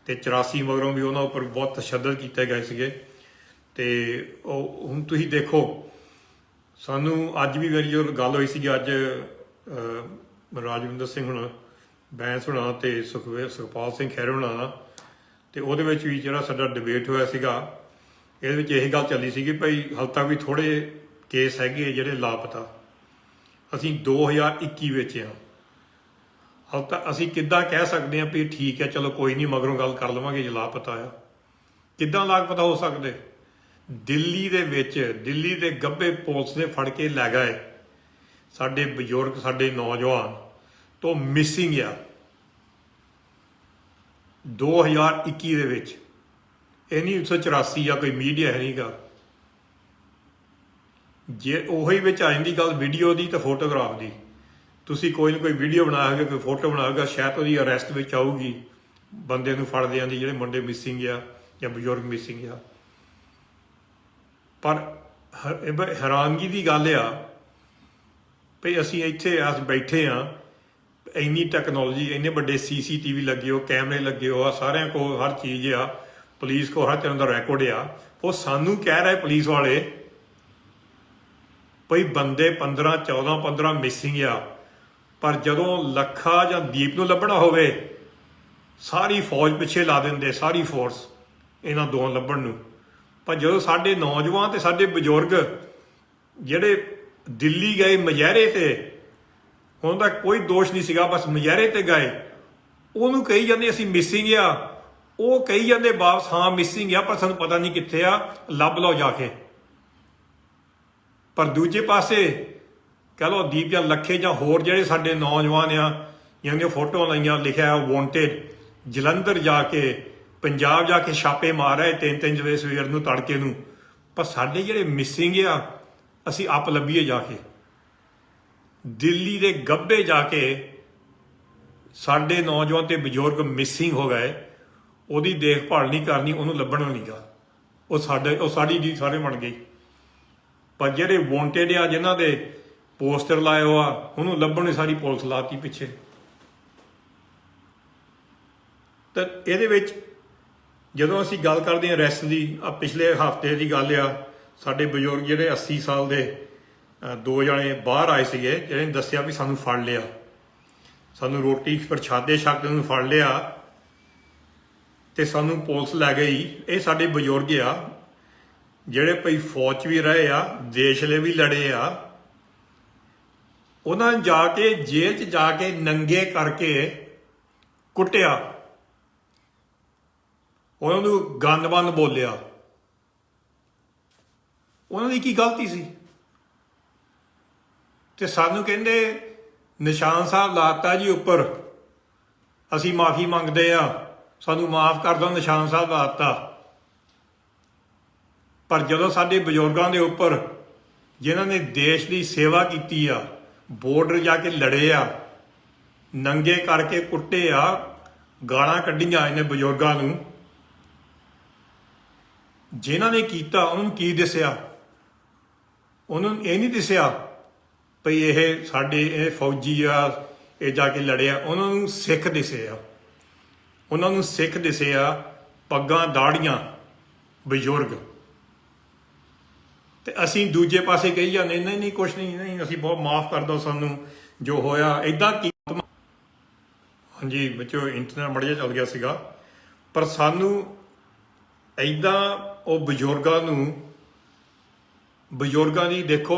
ਤੇ 84 ਮਗਰੋਂ ਵੀ ਉਹਨਾਂ ਉੱਪਰ ਬਹੁਤ ਤਸ਼ੱਦਦ ਕੀਤੇ ਗਏ ਸੀਗੇ। ਤੇ ਉਹ ਹੁਣ ਤੁਸੀਂ ਦੇਖੋ, ਸਾਨੂੰ ਅੱਜ ਵੀ ਮੇਰੀ ਜਦੋਂ ਗੱਲ ਹੋਈ ਸੀਗੀ, ਅੱਜ ਰਾਜਵਿੰਦਰ ਸਿੰਘ ਹੁਣ ਬੈਂਸ ਹੋਣਾ ਤੇ ਸੁਖਪਾਲ ਸਿੰਘ ਖਹਿਰਾ ਹੋਣਾ ਨਾਲ, ਤੇ ਉਹਦੇ ਵਿੱਚ ਵੀ ਜਿਹੜਾ ਸਾਡਾ ਡਿਬੇਟ ਹੋਇਆ ਸੀਗਾ, ਇਹਦੇ ਵਿੱਚ ਇਹ ਗੱਲ ਚੱਲੀ ਸੀਗੀ ਭਾਈ ਹਾਲੇ ਤੱਕ ਵੀ ਥੋੜ੍ਹੇ ਕੇਸ ਹੈਗੇ ਜਿਹੜੇ ਲਾਪਤਾ। ਅਸੀਂ 2021 ਵਿੱਚ ਆ, ਹਾਲੇ ਤੱਕ ਅਸੀਂ ਕਿੱਦਾਂ ਕਹਿ ਸਕਦੇ ਹਾਂ ਵੀ ਠੀਕ ਹੈ ਚਲੋ ਕੋਈ ਨਹੀਂ ਮਗਰੋਂ ਗੱਲ ਕਰ ਲਵਾਂਗੇ ਜੇ ਲਾਪਤਾ ਆ। ਕਿੱਦਾਂ ਲਾਪਤਾ ਹੋ ਸਕਦੇ? ਦਿੱਲੀ ਦੇ ਵਿੱਚ, ਦਿੱਲੀ ਦੇ ਗੱਭੇ ਪੁਲਿਸ ਨੇ ਫੜ ਕੇ ਲੈ ਗਏ ਸਾਡੇ ਬਜ਼ੁਰਗ, ਸਾਡੇ ਨੌਜਵਾਨ ਤੋਂ ਮਿਸਿੰਗ ਆ 2021 ਦੇ ਵਿੱਚ। ਇਹ ਨਹੀਂ 1984 ਆ, ਕੋਈ ਮੀਡੀਆ ਹੈ ਨਹੀਂਗਾ। ਜੇ ਉਹੀ ਵਿੱਚ ਆ ਜਾਂਦੀ ਗੱਲ ਵੀਡੀਓ ਦੀ ਤਾਂ ਫੋਟੋਗ੍ਰਾਫ ਦੀ, ਤੁਸੀਂ ਕੋਈ ਨਾ ਕੋਈ ਵੀਡੀਓ ਬਣਾਇਆ ਹੋਵੇਗਾ, ਕੋਈ ਫੋਟੋ ਬਣਾਇਆ ਹੋਵੇਗਾ, ਸ਼ਾਇਦ ਉਹਦੀ ਅਰੈਸਟ ਵਿੱਚ ਆਊਗੀ, ਬੰਦੇ ਨੂੰ ਫੜਦੇ ਆਂਦੀ ਜਿਹੜੇ ਮੁੰਡੇ ਮਿਸਿੰਗ ਆ ਜਾਂ ਬਜ਼ੁਰਗ ਮਿਸਿੰਗ ਆ। ਪਰ ਹੈਰਾਨਗੀ ਦੀ ਗੱਲ ਆ ਵੀ ਅਸੀਂ ਇੱਥੇ ਬੈਠੇ ਆ, ਇੰਨੀ ਟੈਕਨੋਲੋਜੀ, ਇੰਨੇ ਵੱਡੇ CCTV ਲੱਗੇ ਹੋ, ਕੈਮਰੇ ਲੱਗੇ ਹੋ ਆ, ਸਾਰਿਆਂ ਕੋਲ ਹਰ ਚੀਜ਼ ਆ, ਪੁਲਿਸ ਕੋਲ ਹਰ ਤਰ੍ਹਾਂ ਦਾ ਰੈਕੋਰਡ ਆ। ਉਹ ਸਾਨੂੰ ਕਹਿ ਰਹੇ ਪੁਲਿਸ ਵਾਲੇ ਭਈ ਬੰਦੇ 15 14 15 ਮਿਸਿੰਗ ਆ। ਪਰ ਜਦੋਂ ਲੱਖਾ ਜਾਂ ਦੀਪ ਨੂੰ ਲੱਭਣਾ ਹੋਵੇ, ਸਾਰੀ ਫੌਜ ਪਿੱਛੇ ਲਾ ਦਿੰਦੇ, ਸਾਰੀ ਫੋਰਸ ਇਹਨਾਂ ਦੋਵਾਂ ਲੱਭਣ ਨੂੰ। ਪਰ ਜਦੋਂ ਸਾਡੇ ਨੌਜਵਾਨ ਤੇ ਸਾਡੇ ਬਜ਼ੁਰਗ ਜਿਹੜੇ ਦਿੱਲੀ ਗਏ ਮੁਜ਼ਾਹਰੇ ਤੇ, ਉਹਨਾਂ ਦਾ ਕੋਈ ਦੋਸ਼ ਨਹੀਂ ਸੀਗਾ, ਬਸ ਮੁਜ਼ਾਹਰੇ ਤੇ ਗਏ, ਉਹਨੂੰ ਕਹੀ ਜਾਂਦੇ ਅਸੀਂ ਮਿਸਿੰਗ ਆ। ਉਹ ਕਹੀ ਜਾਂਦੇ ਵਾਪਸ ਹਾਂ ਮਿਸਿੰਗ ਆ, ਪਰ ਸਾਨੂੰ ਪਤਾ ਨਹੀਂ ਕਿੱਥੇ ਆ, ਲੱਭ ਲਓ ਜਾ ਕੇ। ਪਰ ਦੂਜੇ ਪਾਸੇ ਕਹਿ ਲਓ ਦੀਪ ਜਾਂ ਲੱਖੇ ਜਾਂ ਹੋਰ ਜਿਹੜੇ ਸਾਡੇ ਨੌਜਵਾਨ ਆ, ਜਿਹਨਾਂ ਦੀਆਂ ਫੋਟੋਆਂ ਲਾਈਆਂ, ਲਿਖਿਆ ਵਾਂਟਡ, ਜਲੰਧਰ ਜਾ ਕੇ, ਪੰਜਾਬ ਜਾ ਕੇ ਛਾਪੇ ਮਾਰ ਰਹੇ 3-3 ਵਜੇ ਸਵੇਰ ਨੂੰ, ਤੜਕੇ ਨੂੰ। ਪਰ ਸਾਡੇ ਜਿਹੜੇ ਮਿਸਿੰਗ ਆ, ਅਸੀਂ ਆਪ ਲੱਭੀਏ ਜਾ ਕੇ। ਦਿੱਲੀ ਦੇ ਗੱਭੇ ਜਾ ਕੇ ਸਾਡੇ ਨੌਜਵਾਨ ਤੇ ਬਜ਼ੁਰਗ ਮਿਸਿੰਗ ਹੋ ਗਏ, ਉਹਦੀ ਦੇਖਭਾਲ ਨਹੀਂ ਕਰਨੀ, ਉਹਨੂੰ ਲੱਭਣਾ ਨਹੀਂ ਗਾ। ਉਹ ਸਾਡੀ ਡੀ ਸਾਰੇ ਬਣ ਗਈ। ਪਰ ਜਿਹੜੇ ਵਾਂਟਡ ਆ, ਜਿਨ੍ਹਾਂ ਦੇ ਪੋਸਟਰ ਲਾਏ ਹੋ ਆ, ਉਹਨੂੰ ਲੱਭਣ ਦੀ ਸਾਰੀ ਪੁਲਿਸ ਲਾਤੀ ਪਿੱਛੇ। ਤਾਂ ਇਹਦੇ ਵਿੱਚ ਜਦੋਂ ਅਸੀਂ ਗੱਲ ਕਰਦੇ ਹਾਂ ਅਰੈਸਟ ਦੀ, ਆ ਪਿਛਲੇ ਹਫ਼ਤੇ ਦੀ ਗੱਲ ਆ, ਸਾਡੇ ਬਜ਼ੁਰਗ ਜਿਹੜੇ 80 ਸਾਲ ਦੇ 2 ਜਣੇ ਬਾਹਰ ਆਏ ਸੀਗੇ, ਜਿਹੜੇ ਨੇ ਦੱਸਿਆ ਵੀ ਸਾਨੂੰ ਫੜ ਲਿਆ, ਸਾਨੂੰ ਰੋਟੀ ਪ੍ਰਸ਼ਾਦੇ ਛਕਦੇ ਨੂੰ ਫੜ ਲਿਆ ਤੇ ਸਾਨੂੰ ਪੁਲਿਸ ਲੈ ਗਈ। ਇਹ ਸਾਡੇ ਬਜ਼ੁਰਗ ਆ ਜਿਹੜੇ ਭਈ ਫੌਜ 'ਚ ਵੀ ਰਹੇ ਆ, ਦੇਸ਼ ਲਈ ਵੀ ਲੜੇ ਆ। ਉਹਨਾਂ ਨੇ ਜਾ ਕੇ ਜੇਲ੍ਹ 'ਚ ਜਾ ਕੇ ਨੰਗੇ ਕਰਕੇ ਕੁੱਟਿਆ, ਉਹਨਾਂ ਨੂੰ ਗੰਦ-ਬੰਦ ਬੋਲਿਆ। ਉਹਨਾਂ ਦੀ ਕੀ ਗਲਤੀ ਸੀ? ਤੇ ਸਾਨੂੰ ਕਹਿੰਦੇ ਨਿਸ਼ਾਨ ਸਾਹਿਬ ਲਾਤਾ ਜੀ ਉੱਪਰ, ਅਸੀਂ ਮਾਫੀ ਮੰਗਦੇ ਆ, ਸਾਨੂੰ ਮਾਫ ਕਰ ਦਿਓ, ਨਿਸ਼ਾਨ ਸਾਹਿਬ ਲਾਤਾ। ਪਰ ਜਦੋਂ ਸਾਡੇ ਬਜ਼ੁਰਗਾਂ ਦੇ ਉੱਪਰ ਜਿਨ੍ਹਾਂ ਨੇ ਦੇਸ਼ ਦੀ ਸੇਵਾ ਕੀਤੀ ਆ, ਬਾਰਡਰ ਜਾ ਕੇ ਲੜੇ ਆ, ਨੰਗੇ ਕਰਕੇ ਕੁੱਟੇ ਆ, ਗਾਲਾਂ ਕੱਢੀਆਂ ਇਹਨੇ ਬਜ਼ੁਰਗਾਂ ਨੂੰ, ਜਿਨ੍ਹਾਂ ਨੇ ਕੀਤਾ ਉਹਨਾਂ ਨੂੰ ਕੀ ਦਿਸਿਆ? ਉਹਨਾਂ ਨੂੰ ਇਹ ਨਹੀਂ ਦਿਸਿਆ ਭਈ ਇਹ ਸਾਡੇ ਇਹ ਫੌਜੀ ਆ, ਇਹ ਜਾ ਕੇ ਲੜਿਆ। ਉਹਨਾਂ ਨੂੰ ਸਿੱਖ ਦਿਸੇ ਆ, ਉਹਨਾਂ ਨੂੰ ਸਿੱਖ ਦਿਸੇ ਆ, ਪੱਗਾਂ ਦਾੜੀਆਂ ਬਜ਼ੁਰਗ। ਤੇ ਅਸੀਂ ਦੂਜੇ ਪਾਸੇ ਕਹੀ ਜਾਂਦੇ ਨਹੀਂ ਨਹੀਂ ਕੁਛ ਨਹੀਂ, ਨਹੀਂ ਅਸੀਂ ਬਹੁਤ ਮਾਫ ਕਰ ਦਿਓ ਸਾਨੂੰ ਜੋ ਹੋਇਆ ਇਦਾਂ ਕੀ। ਹਾਂਜੀ ਬੱਚੋ ਇੰਟਰਨੈਟ ਮੜ ਜਿਹਾ ਚੱਲ ਗਿਆ ਸੀਗਾ, ਪਰ ਸਾਨੂੰ ਇਦਾਂ ਉਹ ਬਜ਼ੁਰਗਾਂ ਦੀ ਦੇਖੋ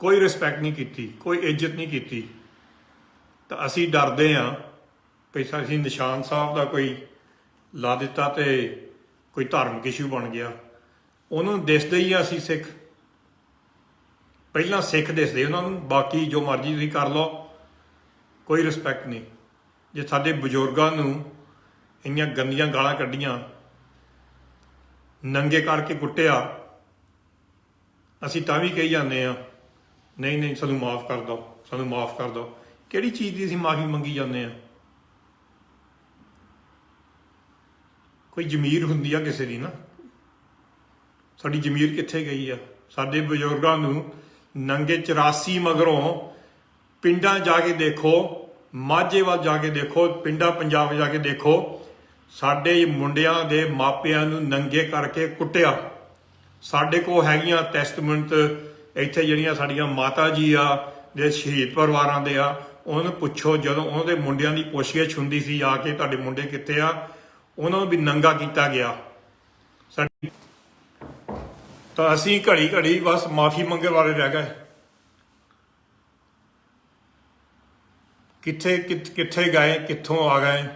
ਕੋਈ ਰਿਸਪੈਕਟ ਨਹੀਂ ਕੀਤੀ, ਕੋਈ ਇੱਜ਼ਤ ਨਹੀਂ ਕੀਤੀ। ਤਾਂ ਅਸੀਂ ਡਰਦੇ ਹਾਂ ਵੀ ਅਸੀਂ ਨਿਸ਼ਾਨ ਸਾਹਿਬ ਦਾ ਕੋਈ ਲਾ ਦਿੱਤਾ ਤੇ ਕੋਈ ਧਾਰਮਿਕ ਇਸ਼ੂ ਬਣ ਗਿਆ। ਉਹਨੂੰ ਦਿਸਦੇ ਹੀ ਆ ਅਸੀਂ ਸਿੱਖ, ਪਹਿਲਾਂ ਸਿੱਖ ਦਿਸਦੇ ਉਹਨਾਂ ਨੂੰ, ਬਾਕੀ ਜੋ ਮਰਜ਼ੀ ਤੁਸੀਂ ਕਰ ਲਓ, ਕੋਈ ਰਿਸਪੈਕਟ ਨਹੀਂ। ਜੇ ਸਾਡੇ ਬਜ਼ੁਰਗਾਂ ਨੂੰ ਇੰਨੀਆਂ ਗੰਦੀਆਂ ਗਾਲਾਂ ਕੱਢੀਆਂ, ਨੰਗੇ ਕਰਕੇ ਕੁੱਟਿਆ, ਅਸੀਂ ਤਾਂ ਵੀ ਕਹੀ ਜਾਂਦੇ ਆ ਨਹੀਂ ਨਹੀਂ ਸਾਨੂੰ ਮਾਫ ਕਰ ਦਿਓ, ਸਾਨੂੰ ਮਾਫ ਕਰ ਦਿਓ। ਕਿਹੜੀ ਚੀਜ਼ ਦੀ ਅਸੀਂ ਮਾਫੀ ਮੰਗੀ ਜਾਂਦੇ ਆ? ਕੋਈ ਜ਼ਮੀਰ ਹੁੰਦੀ ਆ ਕਿਸੇ ਦੀ ਨਾ, ਸਾਡੀ ਜ਼ਮੀਰ ਕਿੱਥੇ ਗਈ ਆ? ਸਾਡੇ ਬਜ਼ੁਰਗਾਂ ਨੂੰ ਨੰਗੇ 84 ਮਗਰੋਂ ਪਿੰਡਾਂ ਜਾ ਕੇ ਦੇਖੋ, ਮਾਝੇ ਵੱਲ ਜਾ ਕੇ ਦੇਖੋ, ਪਿੰਡਾਂ ਪੰਜਾਬ ਜਾ ਕੇ ਦੇਖੋ, ਸਾਡੇ ਮੁੰਡਿਆਂ ਦੇ ਮਾਪਿਆਂ ਨੂੰ ਨੰਗੇ ਕਰਕੇ ਕੁੱਟਿਆ। ਸਾਡੇ ਕੋਲ ਹੈਗੀਆਂ ਟੈਸਟਮੈਂਟ ਇੱਥੇ ਜਿਹੜੀਆਂ ਸਾਡੀਆਂ ਮਾਤਾ ਜੀ ਆ ਦੇ ਸ਼ਹੀਦ ਪਰਿਵਾਰਾਂ ਦੇ ਆ, ਉਹਨੂੰ ਪੁੱਛੋ ਜਦੋਂ ਉਹਨਾਂ ਦੇ ਮੁੰਡਿਆਂ ਦੀ ਪੁੱਛਗਿੱਛ ਹੁੰਦੀ ਸੀ ਆ ਕੇ ਤੁਹਾਡੇ ਮੁੰਡੇ ਕਿੱਥੇ ਆ, ਉਹਨਾਂ ਨੂੰ ਵੀ ਨੰਗਾ ਕੀਤਾ ਗਿਆ। ਸਾਡੀ ਤਾਂ ਅਸੀਂ ਘੜੀ ਘੜੀ ਬਸ ਮਾਫੀ ਮੰਗਣ ਵਾਲੇ ਰਹਿ ਗਏ। ਕਿੱਥੇ ਗਏ, ਕਿੱਥੋਂ ਆ ਗਏ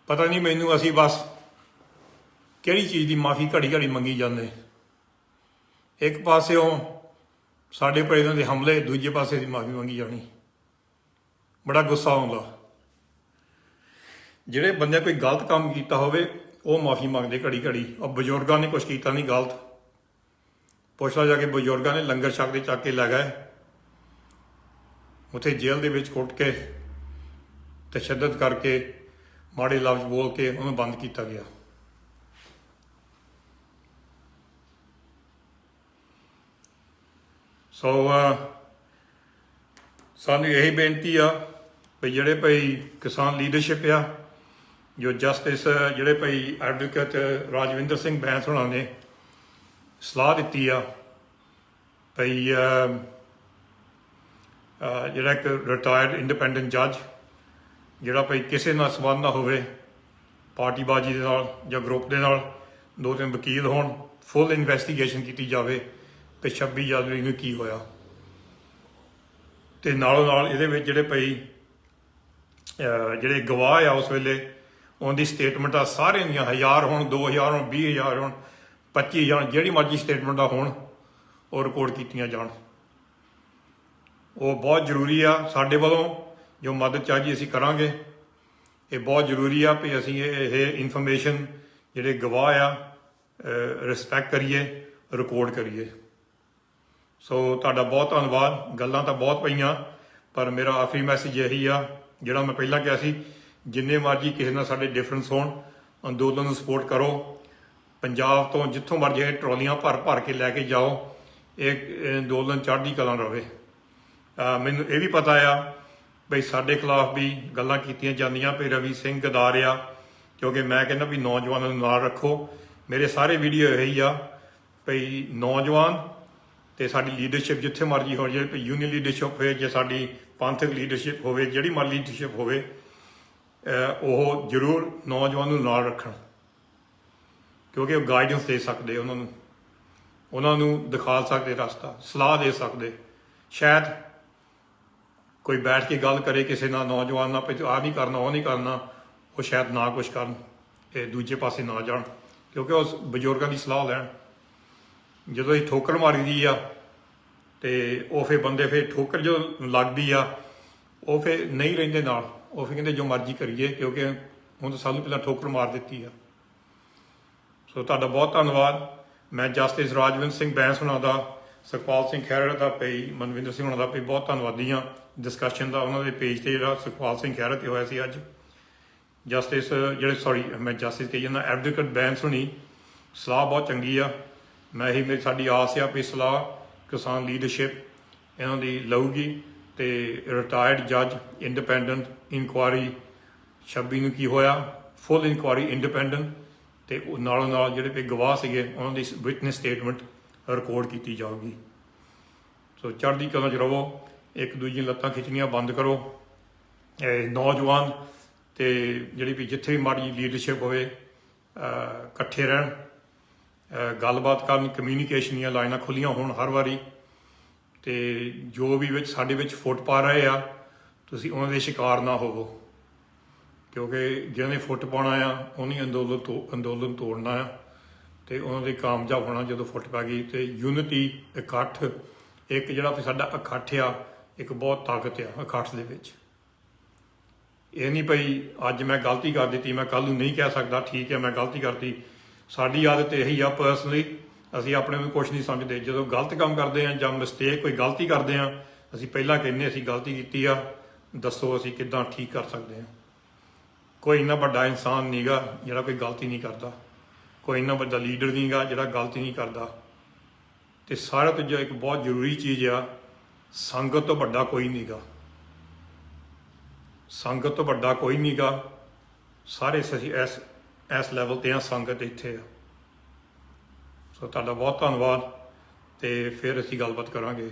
ਪਤਾ ਨਹੀਂ ਮੈਨੂੰ। ਅਸੀਂ ਬਸ ਕਿਹੜੀ ਚੀਜ਼ ਦੀ ਮਾਫੀ ਘੜੀ ਘੜੀ ਮੰਗੀ ਜਾਂਦੇ। ਇੱਕ ਪਾਸਿਓਂ ਸਾਡੇ ਪ੍ਰੈਜ਼ੀਡੈਂਟ ਦੇ ਹਮਲੇ, ਦੂਜੇ ਪਾਸੇ ਦੀ ਮਾਫੀ ਮੰਗੀ ਜਾਣੀ। ਬੜਾ ਗੁੱਸਾ ਆਉਂਦਾ। ਜਿਹੜੇ ਬੰਦੇ ਕੋਈ ਗਲਤ ਕੰਮ ਕੀਤਾ ਹੋਵੇ ਉਹ ਮਾਫੀ ਮੰਗਦੇ ਘੜੀ ਘੜੀ। ਉਹ ਬਜ਼ੁਰਗਾਂ ਨੇ ਕੁਛ ਕੀਤਾ ਨਹੀਂ ਗਲਤ, ਪੁੱਛ ਲਾ ਜਾ ਕੇ। ਬਜ਼ੁਰਗਾਂ ਨੇ ਲੰਗਰ ਛਕਦੇ ਚੱਕ ਕੇ ਲੈ ਗਏ, ਉੱਥੇ ਜੇਲ੍ਹ ਦੇ ਵਿੱਚ ਕੁੱਟ ਕੇ ਤਸ਼ੱਦਦ ਕਰਕੇ ਮਾੜੇ ਲਫ਼ਜ਼ ਬੋਲ ਕੇ ਉਹਨੂੰ ਬੰਦ ਕੀਤਾ ਗਿਆ। ਸੋ ਸਾਨੂੰ ਇਹੀ ਬੇਨਤੀ ਆ ਵੀ ਜਿਹੜੇ ਭਾਈ ਕਿਸਾਨ ਲੀਡਰਸ਼ਿਪ ਆ, ਜੋ ਜਸਟਿਸ ਜਿਹੜੇ ਭਾਈ ਐਡਵੋਕੇਟ ਰਾਜਵਿੰਦਰ ਸਿੰਘ ਬੈਂਸ ਹੋਣਾ ਨੇ ਸਲਾਹ ਦਿੱਤੀ ਆ ਭਾਈ ਜਿਹੜਾ ਇੱਕ ਰਿਟਾਇਰਡ ਇੰਡੀਪੈਂਡੈਂਟ ਜੱਜ ਜਿਹੜਾ ਭਾਈ ਕਿਸੇ ਨਾਲ ਸੰਬੰਧ ਨਾ ਹੋਵੇ ਪਾਰਟੀਬਾਜ਼ੀ ਦੇ ਨਾਲ ਜਾਂ ਗਰੁੱਪ ਦੇ ਨਾਲ, 2-3 ਵਕੀਲ ਹੋਣ, ਫੁੱਲ ਇਨਵੈਸਟੀਗੇਸ਼ਨ ਕੀਤੀ ਜਾਵੇ ਕਿ 26 ਜਨਵਰੀ ਨੂੰ ਕੀ ਹੋਇਆ। ਤੇ ਨਾਲੋਂ ਨਾਲ ਇਹਦੇ ਵਿੱਚ ਜਿਹੜੇ ਭਾਈ ਜਿਹੜੇ ਗਵਾਹ ਆ ਉਸ ਵੇਲੇ ਉਹਦੀ ਸਟੇਟਮੈਂਟਾਂ ਸਾਰਿਆਂ ਦੀਆਂ 1000 ਹੋਣ, 2000 ਹੋਣ, 20000 ਹੋਣ, 25000 ਜਿਹੜੀ ਮਰਜ਼ੀ ਸਟੇਟਮੈਂਟਾਂ ਹੋਣ ਉਹ ਰਿਕਾਰਡ ਕੀਤੀਆਂ ਜਾਣ। ਉਹ ਬਹੁਤ ਜ਼ਰੂਰੀ ਆ। ਸਾਡੇ ਵੱਲੋਂ ਜੋ ਮਦਦ ਚਾਹੀਦੀ ਅਸੀਂ ਕਰਾਂਗੇ। ਇਹ ਬਹੁਤ ਜ਼ਰੂਰੀ ਆ ਵੀ ਅਸੀਂ ਇਹ ਇਨਫੋਰਮੇਸ਼ਨ ਜਿਹੜੇ ਗਵਾਹ ਆ ਰਿਸਪੈਕਟ ਕਰੀਏ, ਰਿਕਾਰਡ ਕਰੀਏ। ਸੋ ਤੁਹਾਡਾ ਬਹੁਤ ਧੰਨਵਾਦ। ਗੱਲਾਂ ਤਾਂ ਬਹੁਤ ਪਈਆਂ, ਪਰ ਮੇਰਾ ਆਖਰੀ ਮੈਸੇਜ ਇਹੀ ਆ ਜਿਹੜਾ ਮੈਂ ਪਹਿਲਾਂ ਕਿਹਾ ਸੀ, ਜਿੰਨੇ ਮਰਜ਼ੀ ਕਿਸੇ ਨਾਲ ਸਾਡੇ ਡਿਫਰੈਂਸ ਹੋਣ, ਅੰਦੋਲਨ ਨੂੰ ਸਪੋਰਟ ਕਰੋ। ਪੰਜਾਬ ਤੋਂ ਜਿੱਥੋਂ ਮਰਜ਼ੀ ਇਹ ਟਰਾਲੀਆਂ ਭਰ ਕੇ ਲੈ ਕੇ ਜਾਓ, ਇਹ ਅੰਦੋਲਨ ਚੜ੍ਹਦੀ ਕਲਾ ਰਵੇ। ਮੈਨੂੰ ਇਹ ਵੀ ਪਤਾ ਆ ਬਈ ਸਾਡੇ ਖਿਲਾਫ ਵੀ ਗੱਲਾਂ ਕੀਤੀਆਂ ਜਾਂਦੀਆਂ ਵੀ ਰਵੀ ਸਿੰਘ ਗਦਾਰ ਆ, ਕਿਉਂਕਿ ਮੈਂ ਕਹਿੰਦਾ ਵੀ ਨੌਜਵਾਨਾਂ ਨੂੰ ਨਾਲ ਰੱਖੋ। ਮੇਰੇ ਸਾਰੇ ਵੀਡੀਓ ਇਹੀ ਆ ਭਈ ਨੌਜਵਾਨ ਤੇ ਸਾਡੀ ਲੀਡਰਸ਼ਿਪ ਜਿੱਥੇ ਮਰਜ਼ੀ ਹੋ ਜਾਏ, ਯੂਨੀਅਨ ਲੀਡਰਸ਼ਿਪ ਹੋਵੇ ਜਾਂ ਸਾਡੀ ਪੰਥਕ ਲੀਡਰਸ਼ਿਪ ਹੋਵੇ, ਜਿਹੜੀ ਮਰਜ਼ੀ ਲੀਡਰਸ਼ਿਪ ਹੋਵੇ, ਉਹ ਜ਼ਰੂਰ ਨੌਜਵਾਨ ਨੂੰ ਨਾਲ ਰੱਖਣ, ਕਿਉਂਕਿ ਉਹ ਗਾਈਡੈਂਸ ਦੇ ਸਕਦੇ, ਉਹਨਾਂ ਨੂੰ ਦਿਖਾ ਸਕਦੇ ਰਸਤਾ, ਸਲਾਹ ਦੇ ਸਕਦੇ। ਸ਼ਾਇਦ ਕੋਈ ਬੈਠ ਕੇ ਗੱਲ ਕਰੇ ਕਿਸੇ ਨਾਲ, ਨੌਜਵਾਨ ਨਾਲ, ਆਹ ਨਹੀਂ ਕਰਨਾ, ਉਹ ਨਹੀਂ ਕਰਨਾ, ਉਹ ਸ਼ਾਇਦ ਨਾ ਕੁਛ ਕਰਨ, ਇਹ ਦੂਜੇ ਪਾਸੇ ਨਾ ਜਾਣ, ਕਿਉਂਕਿ ਉਸ ਬਜ਼ੁਰਗਾਂ ਦੀ ਸਲਾਹ ਲੈਣ। ਜਦੋਂ ਅਸੀਂ ਠੋਕਰ ਮਾਰੀ ਦੀ ਆ ਤੇ ਉਹ ਫਿਰ ਬੰਦੇ ਫਿਰ ਠੋਕਰ ਜੋ ਲੱਗਦੀ ਆ ਉਹ ਫਿਰ ਨਹੀਂ ਰਹਿੰਦੇ ਨਾਲ, ਉਹ ਫਿਰ ਕਹਿੰਦੇ ਜੋ ਮਰਜ਼ੀ ਕਰੀਏ ਕਿਉਂਕਿ ਹੁਣ ਤਾਂ ਸਾਨੂੰ ਪਹਿਲਾਂ ਠੋਕਰ ਮਾਰ ਦਿੱਤੀ ਆ। ਸੋ ਤੁਹਾਡਾ ਬਹੁਤ ਧੰਨਵਾਦ। ਮੈਂ ਜਸਟਿਸ ਰਾਜਵਿੰਦਰ ਸਿੰਘ ਬੈਂਸ ਹੋਣਾ ਦਾ, ਸੁਖਪਾਲ ਸਿੰਘ ਖਹਿਰਾ ਦਾ ਪਈ, ਮਨਵਿੰਦਰ ਸਿੰਘ ਹੋਣਾ ਦਾ ਪਈ ਬਹੁਤ ਧੰਨਵਾਦੀ ਹਾਂ ਡਿਸਕਸ਼ਨ ਦਾ। ਉਹਨਾਂ ਦੇ ਪੇਜ ਤੇ ਜਿਹੜਾ ਸੁਖਪਾਲ ਸਿੰਘ ਖਹਿਰਾ ਤੇ ਹੋਇਆ ਸੀ ਅੱਜ, ਜਸਟਿਸ ਮੈਂ ਜਸਟਿਸ ਕਹੀ ਜਾਂਦਾ, ਐਡਵੋਕੇਟ ਬੈਂਸ ਹੋਣੀ ਸਲਾਹ ਬਹੁਤ ਚੰਗੀ ਆ। ਮੈਂ ਇਹੀ ਮੇਰੀ ਸਾਡੀ ਆਸ ਆ ਵੀ ਸਲਾਹ ਕਿਸਾਨ ਲੀਡਰਸ਼ਿਪ ਇਹਨਾਂ ਦੀ ਲਊਗੀ ਤੇ ਰਿਟਾਇਰਡ ਜੱਜ ਇੰਡੀਪੈਂਡੈਂਟ ਇਨਕੁਆਇਰੀ 26 ਨੂੰ ਕੀ ਹੋਇਆ, ਫੁੱਲ ਇਨਕੁਆਇਰੀ ਇੰਡੀਪੈਂਡੈਂਟ ਤੇ ਨਾਲੋਂ ਨਾਲ ਜਿਹੜੇ ਵੀ ਗਵਾਹ ਸੀਗੇ ਉਹਨਾਂ ਦੀ ਵਿਟਨੈਸ ਸਟੇਟਮੈਂਟ ਰਿਕਾਰਡ ਕੀਤੀ ਜਾਊਗੀ। ਸੋ ਚੜ੍ਹਦੀ ਕਲਾ 'ਚ ਰਹੋ, ਇੱਕ ਦੂਜੀ ਦੀਆਂ ਲੱਤਾਂ ਖਿੱਚਣੀਆਂ ਬੰਦ ਕਰੋ। ਨੌਜਵਾਨ ਤੇ ਜਿਹੜੀ ਵੀ ਜਿੱਥੇ ਵੀ ਮਾੜੀ ਲੀਡਰਸ਼ਿਪ ਹੋਵੇ ਇਕੱਠੇ ਰਹਿਣ, ਗੱਲਬਾਤ ਕਰਨ, ਕਮਿਊਨੀਕੇਸ਼ਨ ਦੀਆਂ ਲਾਈਨਾਂ ਖੁੱਲੀਆਂ ਹੋਣ ਹਰ ਵਾਰੀ। ਤੇ ਜੋ ਵੀ ਵਿੱਚ ਸਾਡੇ ਵਿੱਚ ਫੁੱਟ ਪਾ ਰਹੇ ਆ ਤੁਸੀਂ ਉਹਨਾਂ ਦੇ ਸ਼ਿਕਾਰ ਨਾ ਹੋਵੋ, ਕਿਉਂਕਿ ਜਿਹਨਾਂ ਨੇ ਫੁੱਟ ਪਾਉਣਾ ਆ ਉਹਨੀ ਅੰਦੋਲਨ ਤੋੜਨਾ ਆ ਤੇ ਉਹਨਾਂ ਦੇ ਕਾਮਯਾਬ ਹੋਣਾ ਜਦੋਂ ਫੁੱਟ ਪੈ ਗਈ। ਤੇ ਯੂਨਿਟੀ, ਇਕੱਠ, ਇੱਕ ਜਿਹੜਾ ਵੀ ਸਾਡਾ ਇਕੱਠ ਆ, ਇੱਕ ਬਹੁਤ ਤਾਕਤ ਆ ਇਕੱਠ ਦੇ ਵਿੱਚ। ਇਹ ਨਹੀਂ ਭਈ ਅੱਜ ਮੈਂ ਗਲਤੀ ਕਰ ਦਿੱਤੀ ਮੈਂ ਕੱਲ ਨੂੰ ਨਹੀਂ ਕਹਿ ਸਕਦਾ ਠੀਕ ਹੈ ਮੈਂ ਗਲਤੀ ਕਰਤੀ। ਸਾਡੀ ਆਦਤ ਇਹੀ ਆ ਪਰਸਨਲੀ, ਅਸੀਂ ਆਪਣੇ ਨੂੰ ਕੁਛ ਨਹੀਂ ਸਮਝਦੇ। ਜਦੋਂ ਗਲਤ ਕੰਮ ਕਰਦੇ ਹਾਂ ਜਾਂ ਮਿਸਟੇਕ ਕੋਈ ਗਲਤੀ ਕਰਦੇ ਹਾਂ ਅਸੀਂ ਪਹਿਲਾਂ ਕਹਿੰਦੇ ਅਸੀਂ ਗਲਤੀ ਕੀਤੀ ਆ, ਦੱਸੋ ਅਸੀਂ ਕਿੱਦਾਂ ਠੀਕ ਕਰ ਸਕਦੇ ਹਾਂ। ਕੋਈ ਇੰਨਾ ਵੱਡਾ ਇਨਸਾਨ ਨਹੀਂਗਾ ਜਿਹੜਾ ਕੋਈ ਗਲਤੀ ਨਹੀਂ ਕਰਦਾ, ਕੋਈ ਇੰਨਾ ਵੱਡਾ ਲੀਡਰ ਨਹੀਂਗਾ ਜਿਹੜਾ ਗਲਤੀ ਨਹੀਂ ਕਰਦਾ। ਤੇ ਸਾਰਿਆਂ ਤੋਂ ਜੋ ਇੱਕ ਬਹੁਤ ਜ਼ਰੂਰੀ ਚੀਜ਼ ਆ, ਸੰਗਤ ਤੋਂ ਵੱਡਾ ਕੋਈ ਨਹੀਂਗਾ, ਸੰਗਤ ਤੋਂ ਵੱਡਾ ਕੋਈ ਨਹੀਂਗਾ। ਸਾਰੇ ਅਸੀਂ ਇਸ ਲੈਵਲ ਤੇ ਆ, ਸੰਗਤ ਇੱਥੇ ਆ। ਸੋ ਤੁਹਾਡਾ ਬਹੁਤ ਧੰਨਵਾਦ ਤੇ ਫਿਰ ਅਸੀਂ ਗੱਲਬਾਤ ਕਰਾਂਗੇ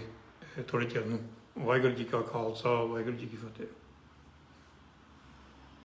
ਥੋੜ੍ਹੇ ਚਿਰ ਨੂੰ। ਵਾਹਿਗੁਰੂ ਜੀ ਕਾ ਖਾਲਸਾ, ਵਾਹਿਗੁਰੂ ਜੀ ਕੀ ਫਤਿਹ।